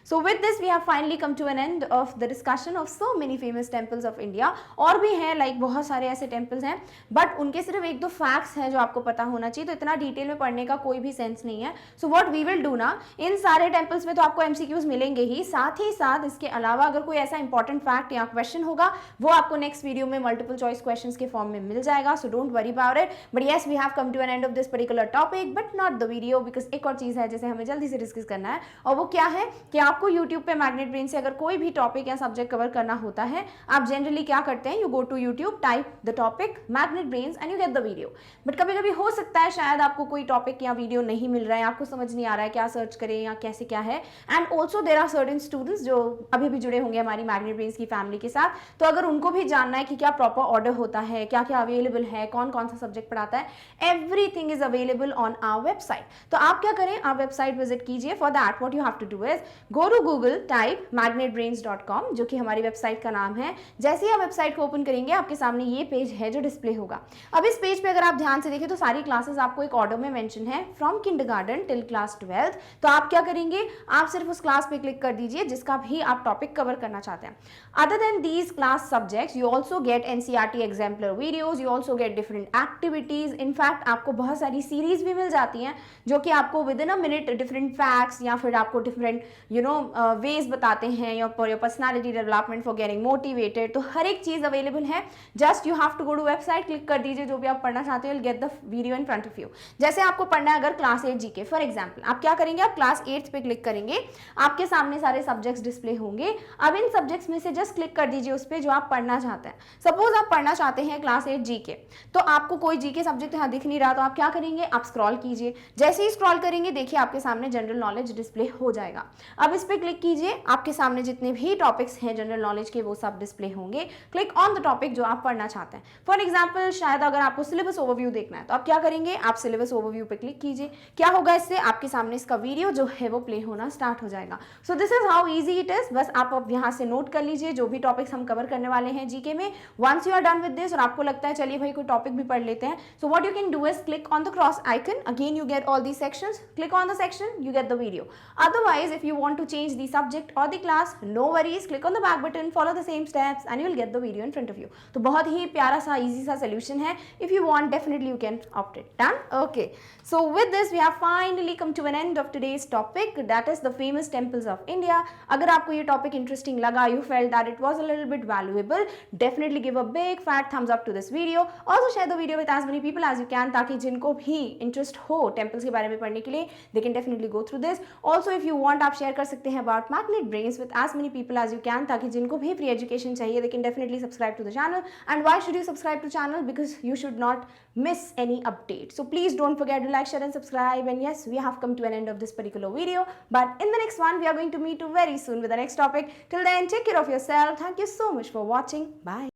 So with this we have finally come to an end of the discussion of so many famous temples of India. और भी हैं लाइक बहुत सारे ऐसे temples हैं, बट उनके सिर्फ 1-2 facts हैं जो आपको पता होना चाहिए, तो इतना डिटेल में पढ़ने का कोई भी सेंस नहीं है। So what we will do ना, इन सारे temples में तो आपको MCQs मिलेंगे ही, साथ ही साथ इसके अलावा अगर कोई ऐसा इंपॉर्टेंट फैक्ट या क्वेश्चन होगा वो आपको नेक्स्ट वीडियो में मल्टीपल चॉइस क्वेश्चन के फॉर्म में मिल जाएगा। So don't worry about it. But yes, we have come to an end of this particular topic, but not the video, because एक और चीज़ है जिसे हमें जल्दी से डिस्कस करना है, और वो क्या है कि आपको यूट्यूब पे मैग्नेट ब्रेन से अगर कोई भी टॉपिक या सब्जेक्ट कवर करना होता है, आप जनरली क्या करते हैं, you go to YouTube, type the topic magnet brains and you get the video. But कभी कभी हो सकता है शायद आपको कोई टॉपिक या वीडियो नहीं मिल रहा है, आपको समझ नहीं आ रहा है क्या सर्च करें या कैसे क्या है। And also there are certain students जो अभी भी जुड़े होंगे हमारी मैग्नेट ब्रेन्स की फैमिली के साथ, तो अगर उनको भी जानना है कि क्या प्रॉपर ऑर्डर होता है, क्या क्या अवेलेबल है, कौन कौन सा सब्जेक्ट पढ़ाता है, everything is available on our website. तो आप क्या करें, आप वेबसाइट विजिट कीजिए। For that what you have to do is go to Google, type magnetbrains.com, जो कि हमारी वेबसाइट का नाम है। जैसे ही आप वेबसाइट को ओपन करेंगे आपके सामने ये पेज है जो डिस्प्ले होगा। अब इस पेज पे अगर आप ध्यान से देखें तो सारी क्लासेस आपको एक ऑर्डर में मेंशन है, from kindergarten till class 12th। तो आप क्या करेंगे, आप सिर्फ उस क्लास पे क्लिक कर दीजिए जिसका भी आप टॉपिक कवर करना चाहते हैं। Other than these class subjects you also get NCERT exemplar videos, you also get different activities. In fact आपको बहुत सारी सीरीज भी मिल जाती हैं जो कि आपको with in a minute different facts या फिर आपको डिफरेंट वेज बताते हैं for your personality development, for getting motivated. तो हर एक चीज अवेलेबल है। Just you have to go to website, click कर दीजिए जो भी आप पढ़ना चाहते हो, get the video in front of you. जैसे आपको पढ़ना है अगर क्लास 8 जीके फॉर एग्जाम्पल, आप क्या करेंगे, आप क्लास 8 पे क्लिक करेंगे, आपके सामने सारे सब्जेक्ट्स डिस्प्ले होंगे। अब इन सब्जेक्ट्स में से जस्ट क्लिक कर दीजिए उस पर जो आप पढ़ना चाहते हैं। सपोज आप पढ़ना चाहते हैं क्लास 8 जीके, तो आपको कोई जीके सब्जेक्ट यहाँ दिख नहीं रहा, तो आप क्या करेंगे, आप स्क्रॉल कीजिए। जैसे ही स्क्रॉल करेंगे देखिए आपके सामने जनरल नॉलेज डिस्प्ले हो जाएगा। अब इस पर क्लिक कीजिए, आपके सामने जितने भी टॉपिक्स हैं जनरल नॉलेज के वो सब डिस्प्ले होंगे। क्लिक ऑन द टॉपिक जो आप पढ़ना चाहते हैं। फॉर एग्जाम्पल शायद अगर आपको सिलेबस ओवरव्यू देखना है तो आप क्या करेंगे, आप सिलेबस ओवरव्यू पे क्लिक कीजिए। क्या होगा, इससे आपके सामने इसका वीडियो जो है वो प्ले होना स्टार्ट हो जाएगा। सो this is how easy it is. बस आप अब यहाँ से नोट कर लीजिए जो भी टॉपिक्स हम कवर करने वाले हैं जीके में। Once you are done with this और आपको लगता है चलिए भाई कोई टॉपिक भी पढ़ लेते हैं, so what you can do is click on the cross icon, again you get all these sections, click on the section, you get the video. Otherwise if you want to change the subject or the class, no worries, click on the back button, follow the same steps and you will get the video in front of you. तो बहुत ही प्यारा सा easy सा solution है। If you want definitely you can opt it. Done? Okay. So with this we have finally come to an end of today's topic, that is the famous temples of India. अगर आपको ये topic interesting लगा, you felt that it was a little bit valuable, definitely give a big fat thumbs up to this video. Also share the video with as many people as you can ताकि जिनको भी interest हो टेम्पल्स के बारे में पढ़ने के लिए they can definitely go through this. Also if you want आप शेयर कर सकते हैं about Magnet Brains with as many people as you can ताकि जिनको भी free education चाहिए they can definitely subscribe to the channel. And why should you subscribe to channel? Because you should not miss any update. So please don't forget to like, share and subscribe. And yes, we have come to an end of this particular video, but in the next one we are going to meet you very soon with the next topic. Till then, take care of yourself. Thank you so much for watching. Bye.